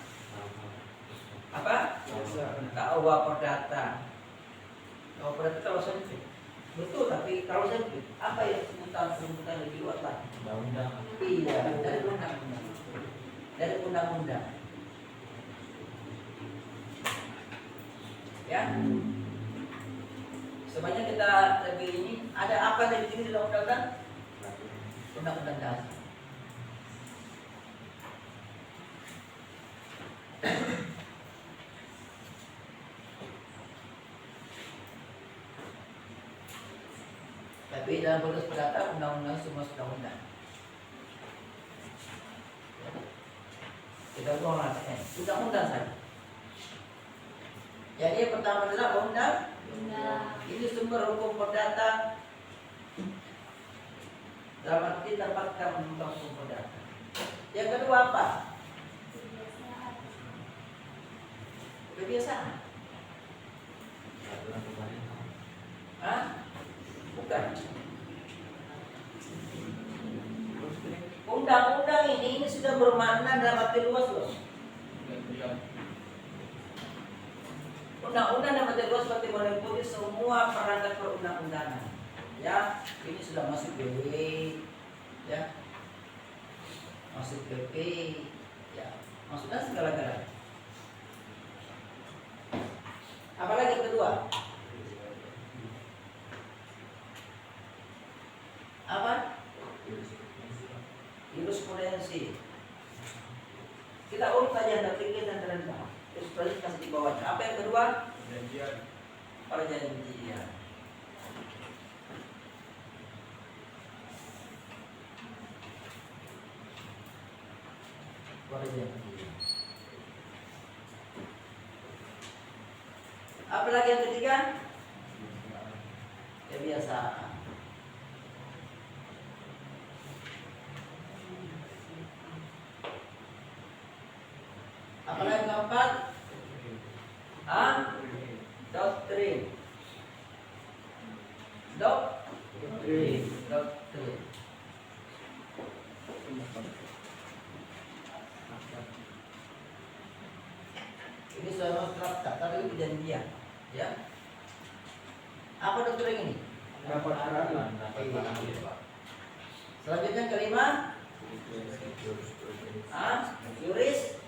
apa? KUA perdata. KUA perdata kalau sempit. Betul, tapi kalau sempit, apa ya sebutan lebih luas lah? Undang-undang. Iya, dari undang-undang. Dari undang-undang. Ya. Sebanyak kita lebih ini, ada apa lebih tinggi dalam undang-undang? Undang-undang dasar. Tapi dalam proses perdata undang-undang semua undang-undang. Kita ulang undang-undang saja. Jadi yang pertama adalah undang. Ini sumber hukum perdata. Dalam arti tempat kita menemukan hukum perdata. Yang kedua apa? Kebiasaan. Hah? Bukan. Undang-undang ini sudah bermakna dalam arti luas loh. Undang-undang dalam arti luas seperti meliputi semua perangkat perundang-undangan. Ya, ini sudah masuk BW, ya, masuk PP, ya, maksudnya segala-galanya. Apalagi yang kedua? Apa? Jurisprudensi. Kita urut saja yang tinggi dan terendah. Jurisprudensi kasih di bawahnya. Apa yang kedua? Perjanjian. Perjanjian. Apalagi yang ketiga? Kebiasaan. Apalagi yang keempat? Doktrin. Doktrin. Ini soal traktat, tapi perjanjian, ya. Apa doktrin ini? Dapat keterangan. Selanjutnya kelima, juris.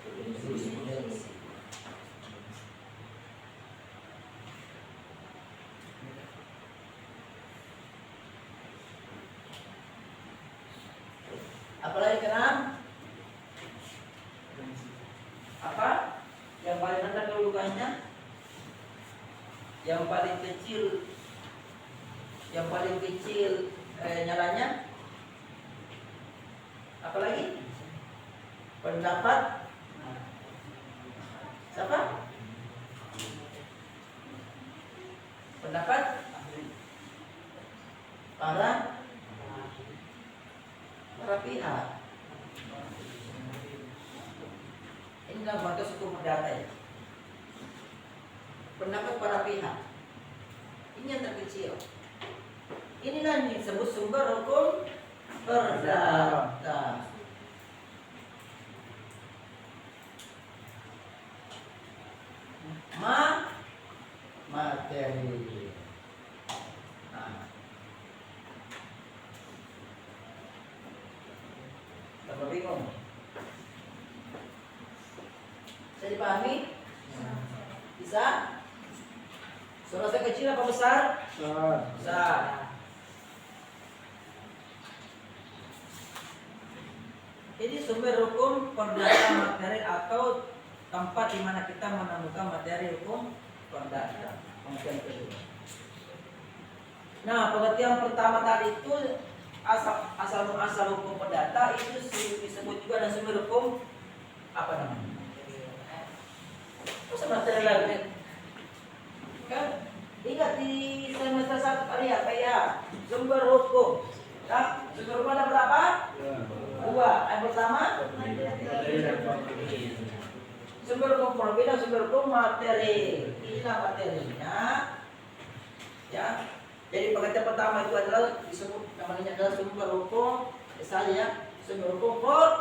Apalagi keenam? Apa? Yang paling rendah kedudukannya? Yang paling kecil nyalanya? Apalagi? Pendapat? Siapa? pendapat para pihak. Ini dalam batas hukum perdata ya. Pendapat para pihak. Ini yang terkecil. Inilah yang disebut sumber hukum perdata. Materi. Nah. Tambah bingung. Bisa dipahami? Bisa? Suara saya kecil apa besar? Besar. Ini sumber hukum perdata materi atau tempat di mana kita menemukan materi hukum perdata. Pengertian kedua. Nah, pengertian pertama tadi itu asal hukum perdata itu disebut juga dengan sumber hukum apa namanya? Masa materi lagi? Kan ingat di semester 1 kali apa ya? Sumber hukum. Nah, sumber hukum ada berapa? Dua. Yang pertama sumber hukum formil dan sumber hukum materi. Inilah materinya. Ya. Jadi pengertian pertama itu adalah disebut namanya adalah sumber hukum. Misalnya sumber hukum formil.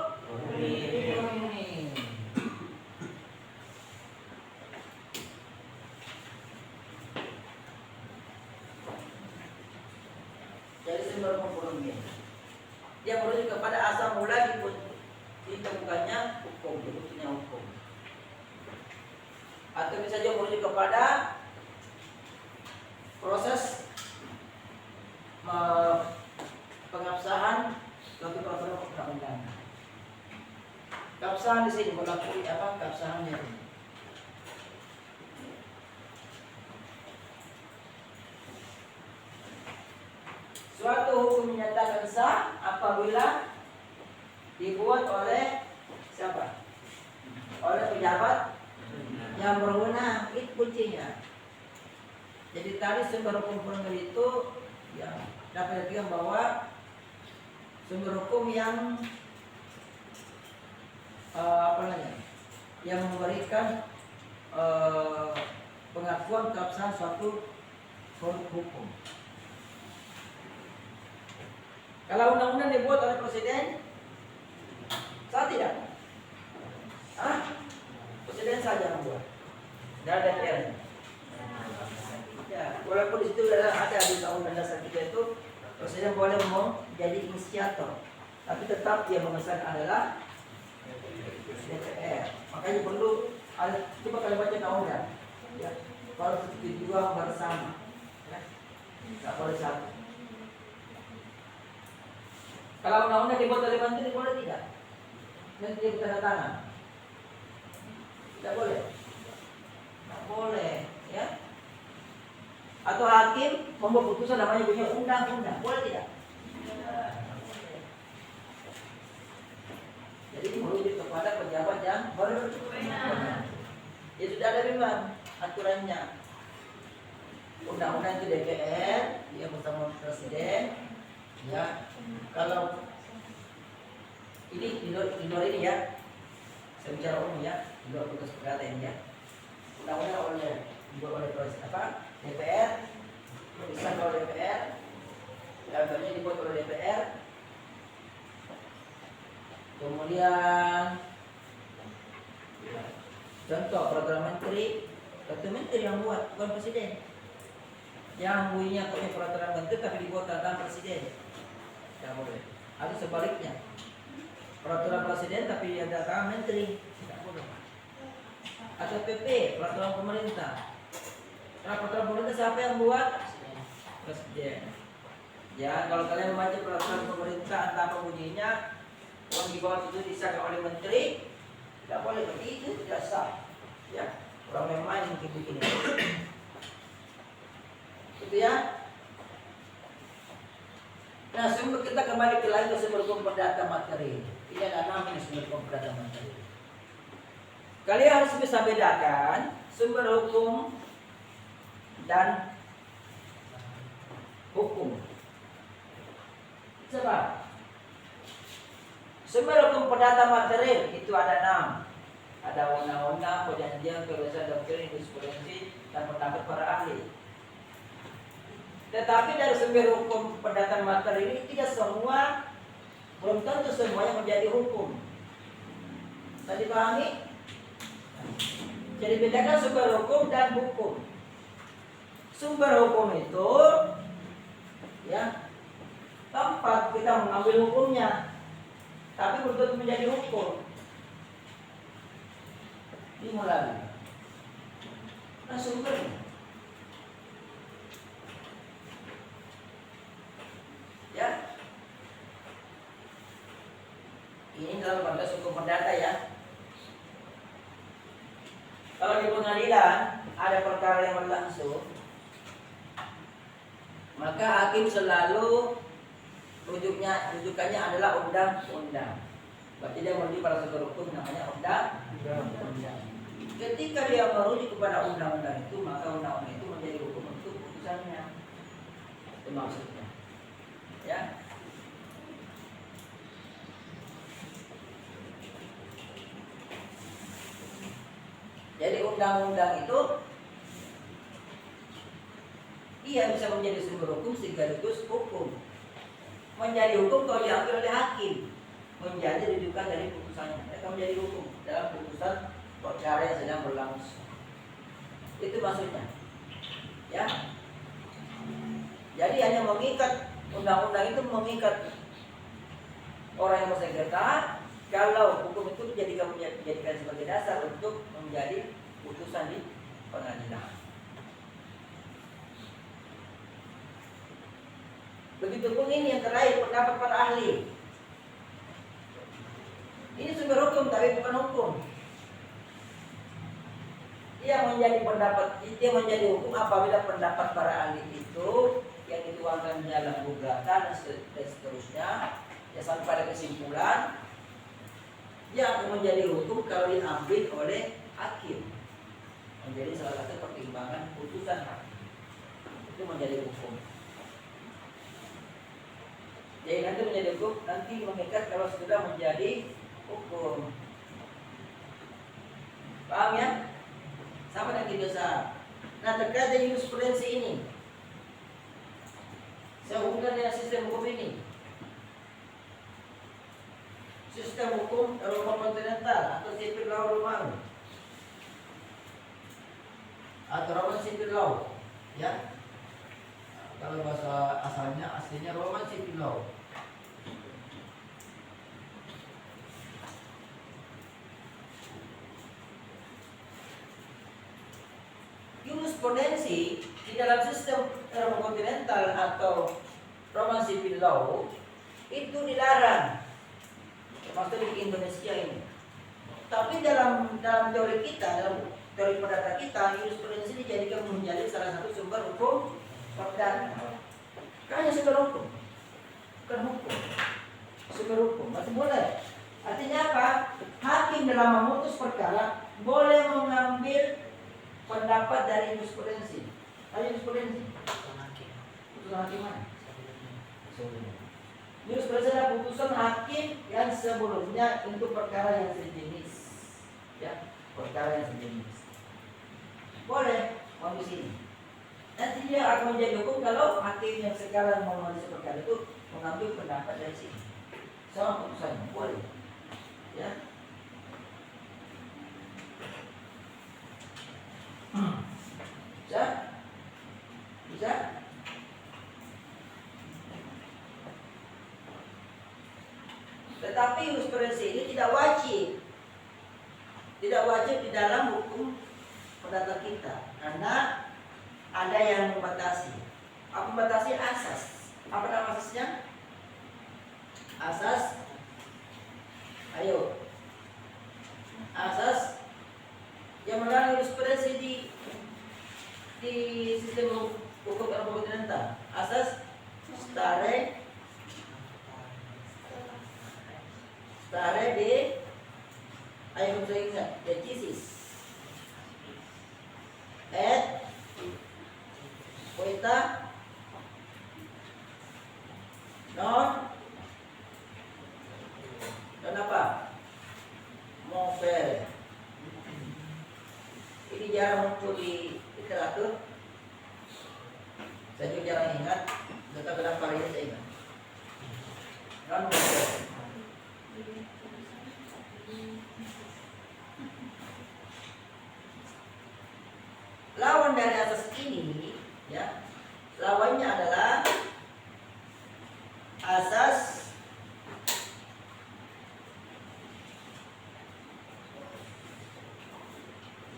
Jadi sumber hukum formil. Dia merujuk kepada asal mula ditemukannya hukum, dibuktinya hukum. Atau bisa juga merujuk kepada proses pengabsahan suatu peraturan perundang-undangan. Keabsahan di sini berlaku apa? Keabsahannya ini. Suatu hukum dinyatakan sah apabila dibuat oleh siapa? Oleh pejabat yang berwenang. Itu kuncinya. Jadi tadi sumber hukum formil itu ya dapat dikatakan bahwa sumber hukum yang yang memberikan pengakuan keabsahan suatu produk hukum. Kalau undang-undang dibuat oleh presiden, sah tidak? Presiden saja membuat. Tidak ada DPR. Ya, walaupun di situ ada di undang-undang dasar kita itu presiden boleh menjadi inisiator, tapi tetap dia mengesan adalah DPR. Makanya perlu coba kalian baca undang-undang. Ya, kalau dijual bersama, ya, tidak boleh satu. Kalau undang-undang dibuat oleh menteri boleh tidak? Menteri bertanda tangan. Tidak boleh. Tidak boleh, ya. Atau hakim membuat putusan namanya punya undang-undang, boleh tidak? Jadi merujuk kepada pejabat yang berwenang. Ya sudah ada memang aturannya. Undang-undang itu DPR, dia bersama presiden. Ya, kalau ini di luar ini ya, saya bicara umum ya, di luar tugas perdata ini ya. Undang-undang dibuat oleh DPR, disahkan oleh DPR, contohnya dibuat oleh DPR. Kemudian contoh peraturan menteri, menteri yang buat, bukan presiden. Yang bunyinya punya peraturan menteri tapi dibuat tangan presiden. Tidak boleh. Atau sebaliknya, peraturan presiden tapi yang datang menteri, tidak boleh. Atau PP, peraturan pemerintah. Nah, peraturan pemerintah siapa yang buat? Presiden. Ya, kalau kalian membaca peraturan pemerintah entah apa bunyinya, yang di bawah itu disahkan oleh menteri, tidak boleh, berarti itu tidak sah. Ya, orang yang main mungkin begini. Itu ya. Nah, kita kembali ke sumber hukum perdata materi. Ini ada namanya sumber hukum perdata materi. Kalian harus bisa bedakan sumber hukum dan hukum. Sebab sumber hukum perdata material itu ada 6. Ada undang-undang, perjanjian, kebiasaan, doktrin, jurisprudensi, dan pendapat para ahli. Tetapi dari sumber hukum perdata material ini tidak semua, belum tentu semuanya menjadi hukum. Bisa dipahami? Jadi bedakan sumber hukum dan hukum. Sumber hukum itu ya tempat kita mengambil hukumnya, tapi belum tentu menjadi hukum. Dimulai. Nah, sumbernya. Ya. Ini dalam konteks hukum perdata ya. Kalau di pengadilan ada perkara yang berlangsung, maka hakim selalu rujukannya adalah undang-undang. Berarti dia merujuk pada sumber hukum namanya undang-undang. Ketika dia merujuk kepada undang-undang itu, maka undang-undang itu menjadi hukum untuk putusannya. Itu maksudnya. Ya. Jadi undang-undang itu ia bisa menjadi sumber hukum sekaligus hukum. Menjadi hukum kalau diambil oleh hakim, menjadi rujukan dari putusannya. Mereka menjadi hukum dalam putusan perkara yang sedang berlangsung. Itu maksudnya. Ya. Jadi hanya mengikat, undang-undang itu mengikat orang yang bersengketa. Kalau hukum itu dijadikan sebagai dasar untuk menjadi putusan di pengadilan. Begitupun ini yang terakhir, pendapat para ahli. Ini sumber hukum tapi bukan hukum. Dia menjadi hukum apabila pendapat para ahli itu yang dituangkan dalam gugatan dan seterusnya ya sampai pada kesimpulan dia akan menjadi hukum kalau diambil oleh hakim, menjadi salah satu pertimbangan putusan hakim. Itu menjadi hukum. Jadi nanti menjadi hukum, nanti mengikat kalau sudah menjadi hukum. Paham ya? Sama dengan kebiasaan. Nah, terkait dengan jurisprudensi ini, saya hubungkan dengan sistem hukum ini. Sistem hukum Eropa kontinental atau civil law Roman atau Roman civil law, ya. Kalau bahasa aslinya Roman civil law. Jurisprudensi di dalam sistem Eropa kontinental atau Roman civil law itu dilarang, termasuk di Indonesia ini. Tapi dalam teori kita, dalam teori perdata kita, jurisprudensi dijadikan menjadi salah satu sumber hukum perdata. Hanya sumber hukum, bukan hukum. Sumber hukum masih boleh. Artinya apa? Hakim dalam memutus perkara boleh mengambil pendapat dari jurisprudensi. Jurisprudensi. Putusan hakim mana? Jurisprudensi adalah putusan hakim yang sebelumnya untuk perkara yang sejenis. Ya, perkara yang sejenis. Boleh di sini. Nanti dia akan menjadi hukum kalau hakim yang sekarang mengadili perkara itu mengambil pendapat dari sini. Sama putusannya boleh. Ya. Bisa? Bisa? Tetapi jurisprudensi ini tidak wajib. Tidak wajib di dalam hukum perdata kita. Karena ada yang membatasi. Apa membatasi? Asas. Apa nama asasnya? Asas. Ayo. Asas yang melarang jurisprudensi di sistem hukum Eropa kontinental. Asas stare de ayo bisa ingat decisis et quota jarang muncul di literatur. Saya juga jarang ingat, tetapi kenapa ini saya ingat. Non mover. Lawan dari asas ini, ya, lawannya adalah asas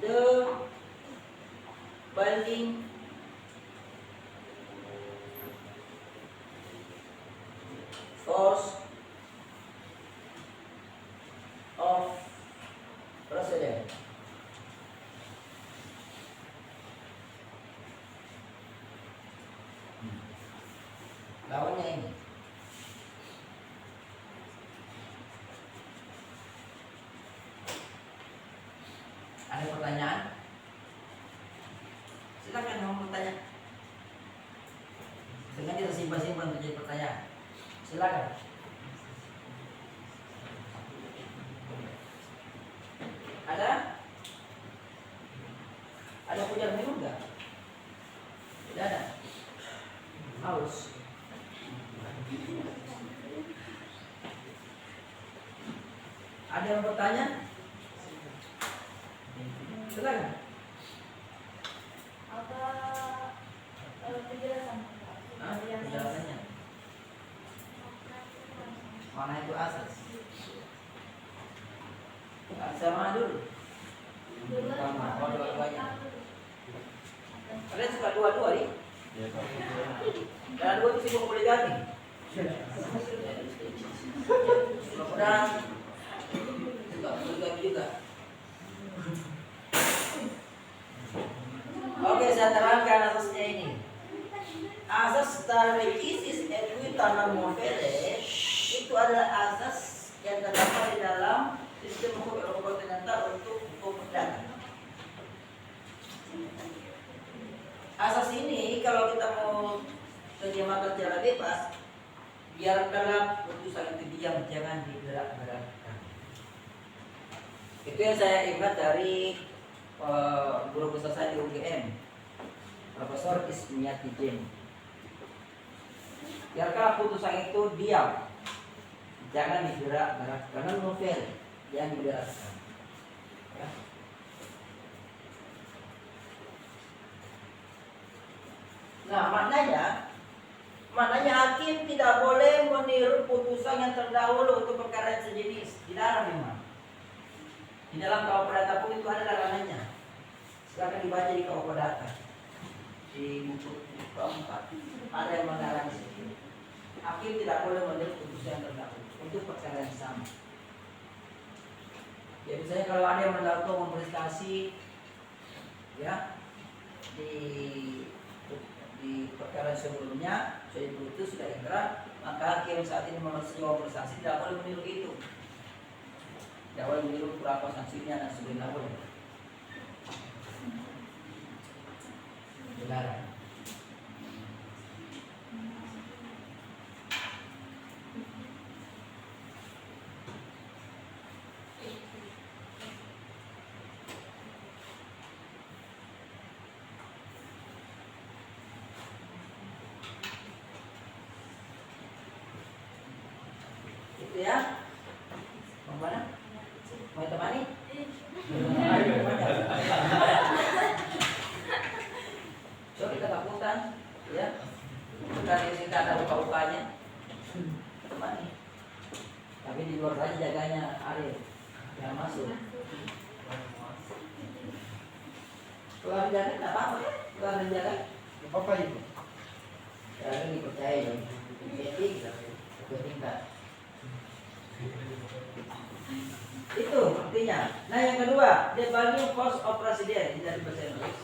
the binding force of precedent. Lawannya ini. Ada pertanyaan? Silakan mau bertanya. Sengaja simpan-simpan untuk jadi pertanyaan. Silakan. Ada? Ada punya minum enggak? Tidak ada. Haus. Ada yang bertanya? Silakan. Apa penjelasan? Penjelasannya. Mana itu asas? Sama dulu. Sama. Oh, dua-duanya. Kalian suka dua-dua nih? Karena dua itu sibuk poligami. Mudah-mudahan suka poligami juga. Oke, saya terangkan asasnya ini. Asas Tarvekis et Tanam Movere itu adalah asas yang terdapat di dalam sistem hukum Eropa kontinental untuk hukum perdata. Asas ini kalau kita mau terjemahkan secara bebas, biarkanlah putusan itu diam, jangan digerak-gerakkan. Itu yang saya ingat dari guru besar saya di UGM, Profesor Ismiati Jen. Biarkanlah putusan itu diam, jangan digerak-gerakkan. Karena novel yang digerakkan. Ya. Nah, maknanya hakim tidak boleh meniru putusan yang terdahulu untuk perkara yang sejenis. Dilarang memang. Di dalam KUH Perdata pun itu ada larangannya. Silakan dibaca di KUH Perdata. Di buku keempat ada yang melarang di situ. Hakim tidak boleh meniru putusan yang terdahulu untuk perkara yang sama. Ya misalnya kalau ada yang mendaftar memprestasi, ya di perkara sebelumnya sudah diputus, sudah ingkrah, maka hakim saat ini menerima prestasi tidak boleh meniru itu. Tidak boleh meniru berapa sanksinya dan sebagainya boleh. Dilarang. Itu ya. Mau mana? Mau temani? So kita takutan, ya. Bukan di sini ada luka-lukanya. Temani. Tapi di luar saja jaganya Ariel. Jangan masuk. Keluar jaga tidak apa-apa. Keluar jaga. Apa itu? Karena dipercaya dong. Etik, ketingkat. Itu artinya. Nah yang kedua, the value cost of resident dari bahasa Inggris.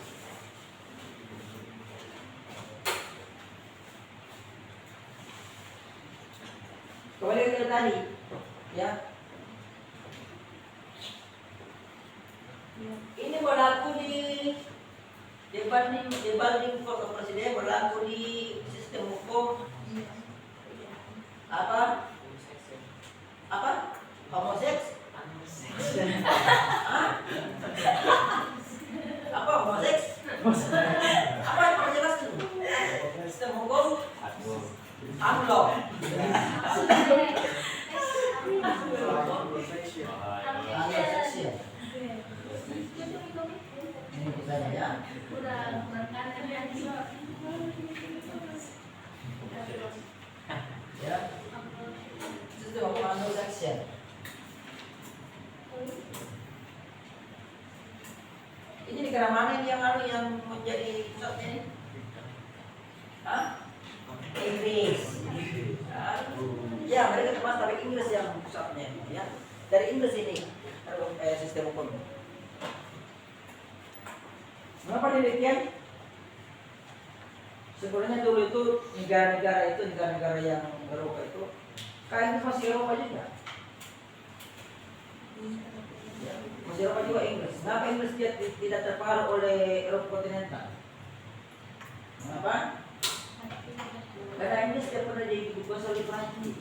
Kembali ke tadi, ya. Ini berlaku di dibanding cost of resident berlaku di sistem hukum apa? Homoseks? Hah? Apa Misalnya ya. Kurang kan yang Ya. Itu anglo-Saxon. Ini negara mana ini yang menjadi pusatnya ini? Hah? Inggris. Ya, mereka termasuk dari Inggris yang pusatnya, ya. Dari Inggris ini sistem hukum. Mengapa demikian? Sebenarnya dulu itu negara-negara yang Eropa itu, kayak masih Eropa juga. Ya, masih Eropa juga Inggris. Kenapa Inggris dia tidak terpengaruh oleh Eropa kontinental? Kenapa? Karena Inggris dia pernah dikuasai oleh Prancis.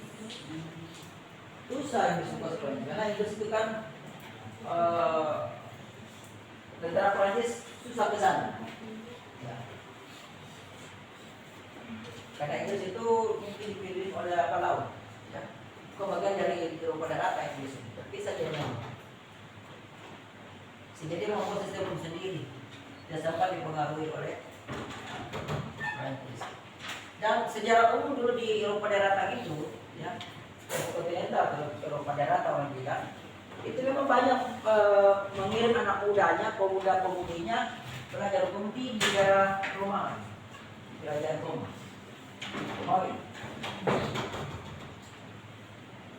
Susah Inggris dikuasai Prancis. Karena Inggris itu kan tentara Prancis susah ke sana. Ya. Karena Inggris itu mungkin dipilih oleh laut. Ya. Bagian dari Eropa daratan Inggris itu terpisah dari laut. Sehingga dia membuat sistem sendiri. Tidak sampai dipengaruhi oleh Prancis. Dan sejarah umum dulu di Eropa daratan itu, ya, Eropa kontinental atau Eropa daratan orang bilang, itu memang banyak mengirim anak mudanya, pemuda-pemudinya belajar hukum di negara Roma, kerajaan Roma. Romawi.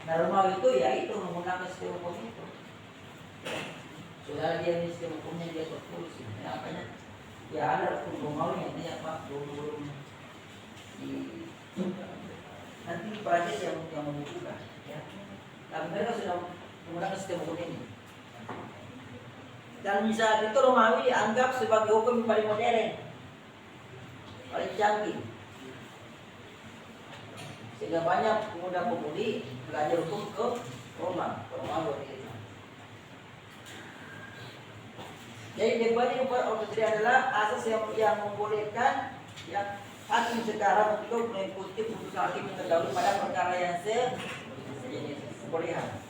Nah, Romawi itu ya itu menggunakan sistem hukum itu. Sudah dia sistem hukumnya dia tertulis, ya, apanya? Ya ada hukum Romawi yang dia belum nanti Prancis yang membutuhkan, ya. Tapi mereka sudah menggunakan sistem hukum ini. Dan saat itu Romawi dianggap sebagai hukum yang paling modern, paling canggih. Sehingga banyak pemuda-pemudi belajar hukum ke Roma, waktu itu. Jadi debat ini adalah asas yang membolehkan yang hakim sekarang untuk mengikuti putusan hakim yang terdahulu pada perkara yang sejenis kebolehan.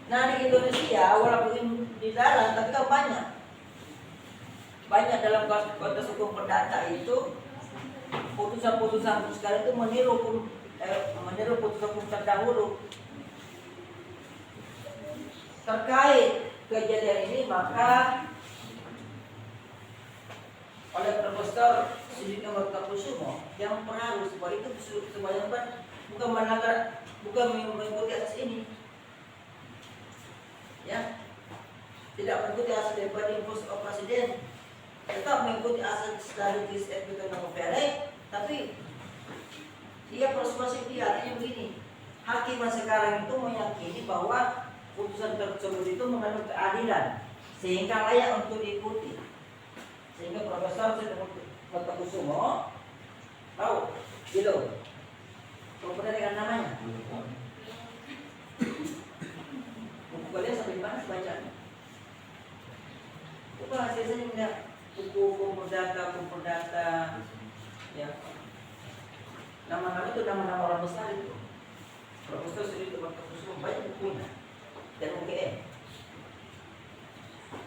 Nah di Indonesia walaupun di dalam tapi kan banyak dalam konteks hukum perdata itu putusan sekarang itu meniru putusan hukum terdahulu terkait kejadian ini. Maka oleh Profesor Sudipto Martakusumo yang mempengaruhi supaya itu sebanyak bukan mengikuti asas ini, ya, tidak mengikuti asas daripada impos of presiden, tetap mengikuti asas stabilitas ekonomi fair, tapi dia persuasif dia artinya begini, hakim sekarang itu meyakini bahwa putusan tersebut itu mengandung keadilan sehingga layak untuk diikuti. Sehingga Profesor Martakusumo tahu gitu, kamu pernah dengan namanya? Buku kalian sampai di mana bacanya? Coba hasilnya enggak buku perdata, ya. Nama-nama itu nama-nama orang besar itu. Profesor Sudipto Martakusumo banyak bukunya dan UGM.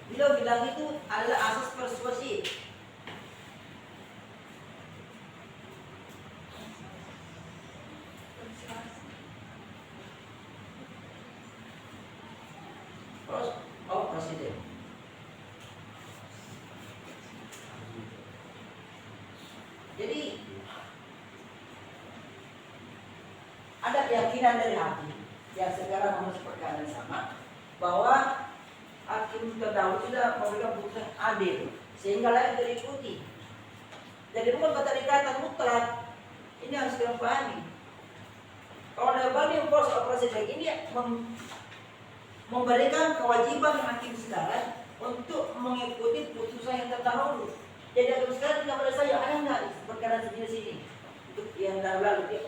Beliau bilang itu adalah asas persuasi. Presiden. Jadi ada keyakinan dari hakim yang sekarang mengurus perkara yang sama bahwa hakim terdahulu sudah memberikan putusan adil sehingga layak diikuti. Jadi bukan kata dikatakan mutlak. Ini harus kita pahami. Kalau dari pos operasi lagi ini memberikan kewajiban hakim sekarang untuk mengikuti putusan yang terdahulu. Jadi hakim sekarang tidak boleh saja ada nggak perkara sejenis ini untuk yang lalu dia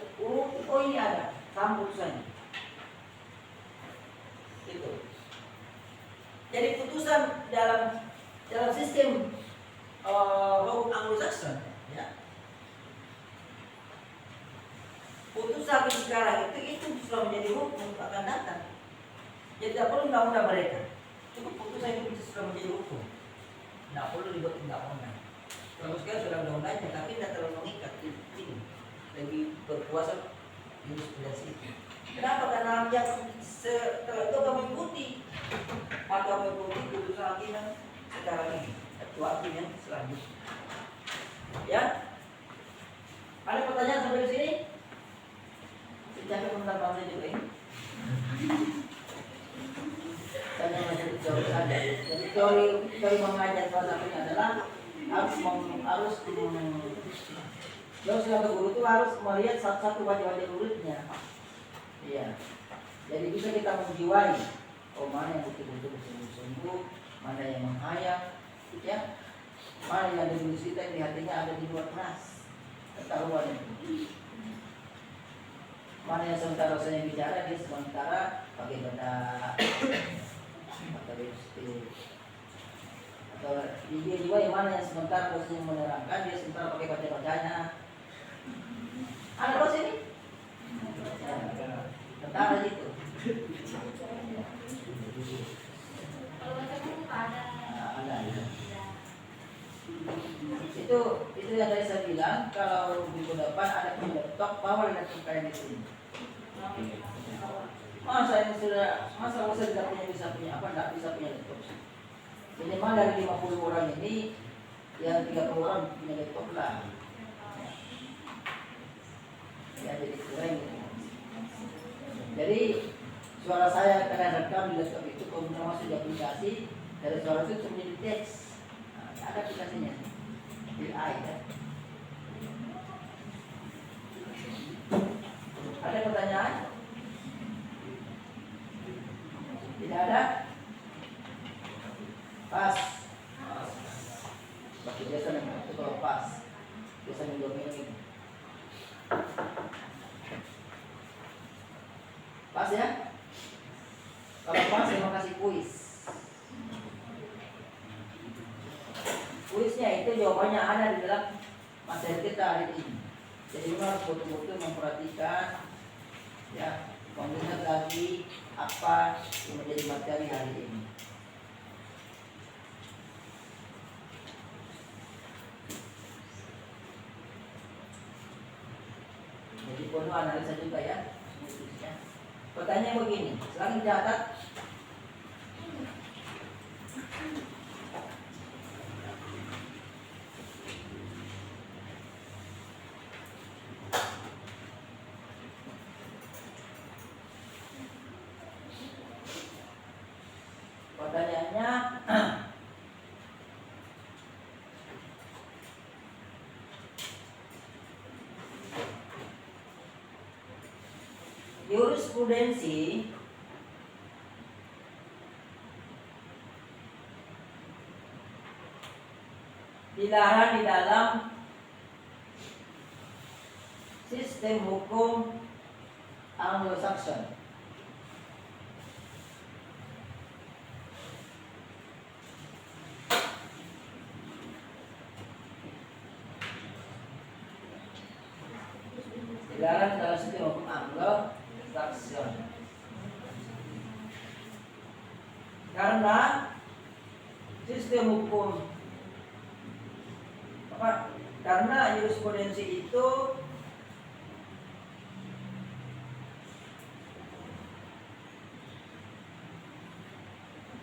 ini ada sama putusannya. Itu. Jadi putusan dalam sistem hukum Anglo-Saxon, ya. Putusan sekarang itu sudah menjadi hukum akan datang. Jadi tidak perlu undang-undang mereka. Cukup putusan itu bisa sudah menjadi hukum. Tidak perlu dibuat undang-undang. Kalau sekarang sudah undang-undangnya, tapi tidak terlalu mengikat ini. Lagi berkuasa jurisprudensi. Kenapa? Karena yang setelah itu kami mengikuti atau mengikuti putusan hakim yang sekarang ini, atau hakim yang selanjutnya. Ya, ada pertanyaan sampai di sini? Sejak tentang bangsa juga ini. Tanya macam teori saja. Jadi teori mengajar salah satunya adalah harus dosen atau guru itu harus melihat satu-satu wajah-wajah muridnya. Iya. Jadi bisa kita menjiwai, oh mana yang betul-betul sungguh-sungguh, mana yang menghayal, ya, mana yang ada di kita di hatinya ada di luar kelas. Ketahuan itu. Mana yang sementara saya bicara dia sementara pakai benda atau lipstick atau dia juga yang mana yang sementara dosennya menerangkan dia sementara pakai baca-bacanya. Ada dosen ini? Tentara gitu. Kalau baca buku ada. Ada. Itu yang tadi saya bilang kalau minggu depan ada laptop bawa laptop kayak di sini. Masa tidak punya apa tidak bisa punya laptop. Minimal dari 50 orang ini yang 30 orang punya laptop lah. Ya jadi keren gitu. Jadi suara saya kena rekam di laptop itu kemudian masuk di aplikasi dari suara itu menjadi teks. Nah, ada aplikasinya. AI ya. Ada pertanyaan? Tidak ada? Pas. Baca biasa nih, itu kalau pas. Biasa ini. Pas ya? Kalau pas saya mau kasih kuis. Kuisnya itu jawabannya ada di dalam materi kita hari ini. Jadi memang harus betul-betul memperhatikan, ya, mengingat lagi apa yang menjadi materi hari ini. Jadi perlu analisa juga ya. Pertanyaan begini, selalu dicatat. Pertanyaannya, jurisprudensi dilarang di dalam sistem hukum Anglo-Saxon. Dilarang dalam sistem hukum Anglo-Saxon. Karena sistem hukum apa? Karena jurisprudensi itu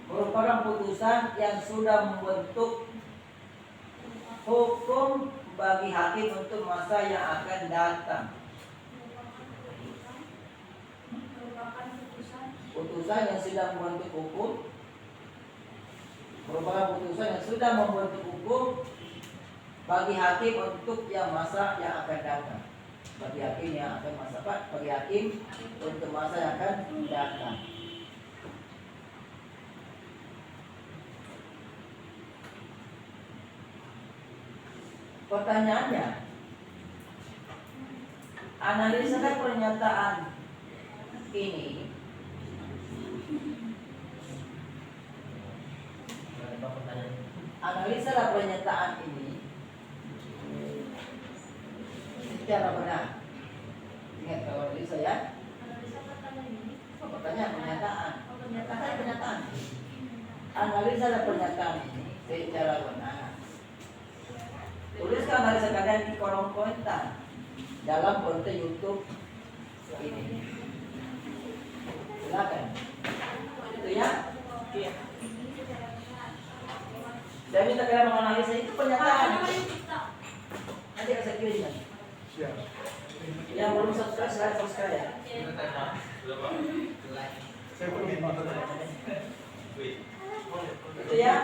merupakan putusan yang sudah membentuk hukum bagi hakim untuk masa yang akan datang. Putusan yang sudah membentuk hukum merupakan putusan yang sudah membentuk hukum bagi hakim untuk yang masa yang akan datang. Bagi hakim yang akan masa apa? Bagi hakim untuk masa yang akan datang. Pertanyaannya, analisakan pernyataan ini. Analisalah pernyataan ini secara benar. Ingat kalau analisa ya. Analisa pertanyaan ini. Pertanyaan pernyataan. Pernyataan. Analisa dan pernyataan ini secara benar. Tuliskan analisa kalian di kolom komentar dalam konten YouTube ini. Silakan. Itu ya. Saya minta kalian menganalisa itu pernyataan. Nanti saya kirim lagi. Siap. Yang belum subscribe silahkan subscribe ya. Saya pun ingin Itu ya.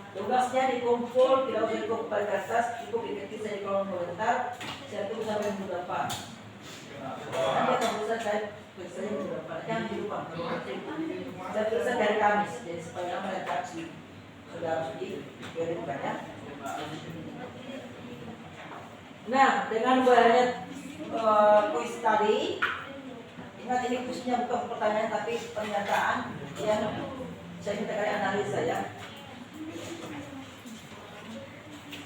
Tugasnya dikumpul, tidak usah dikumpul pada kertas, cukup diketik saja di kolom komentar. Saya tunggu sampai minggu depan. Nanti akan bisa saya tulisnya minggu depan. Jangan lupa. Saya tulisnya dari Kamis, jadi supaya nama dan taksi sudah harus dikirimkan ya. Nah, dengan banyak kuis tadi, ingat ini kuisnya bukan pertanyaan tapi pernyataan yang saya minta kalian analisa ya.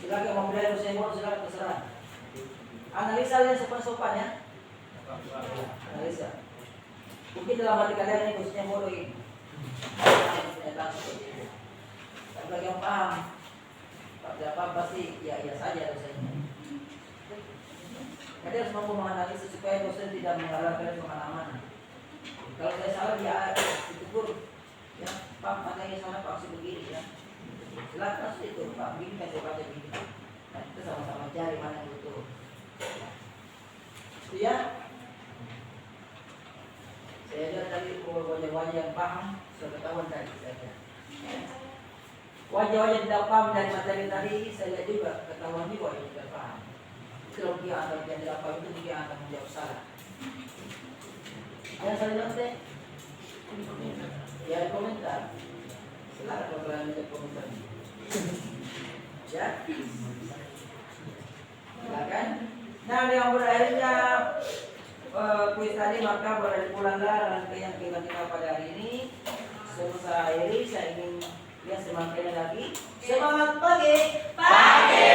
Silakan mau belajar dosen mau silakan terserah. Analisa yang sopan-sopan ya. Analisa. Mungkin dalam hati kalian ini kuisnya bodoh ini. Tapi bagi yang paham, apa pasti ya saja dosennya. Jadi harus mampu menganalisa supaya dosen tidak mengarahkan kemana-mana. Kalau saya salah dia ditegur, ya Pak makanya salah Pak begini ya. Silakan itu Pak, begini kan saya baca begini. Nah kita sama-sama cari mana yang betul. Itu ya. Saya lihat tadi wajah-wajah yang paham, sepengetahuan tadi saja. Wajah-wajah tidak paham dari materi tadi, saya lihat juga ketahuan juga yang tidak paham. Kalau dia atau dia tidak paham itu dia akan menjawab salah. Yang saya lihat deh, ya komentar. Silakan kalau kalian lihat komentar. Ya, silakan. Nah, yang berakhirnya kuis tadi maka berada pulanglah rangkaian kita pada hari ini. Selesai akhiri, saya ingin lihat semangatnya lagi. Semangat pagi. Pagi.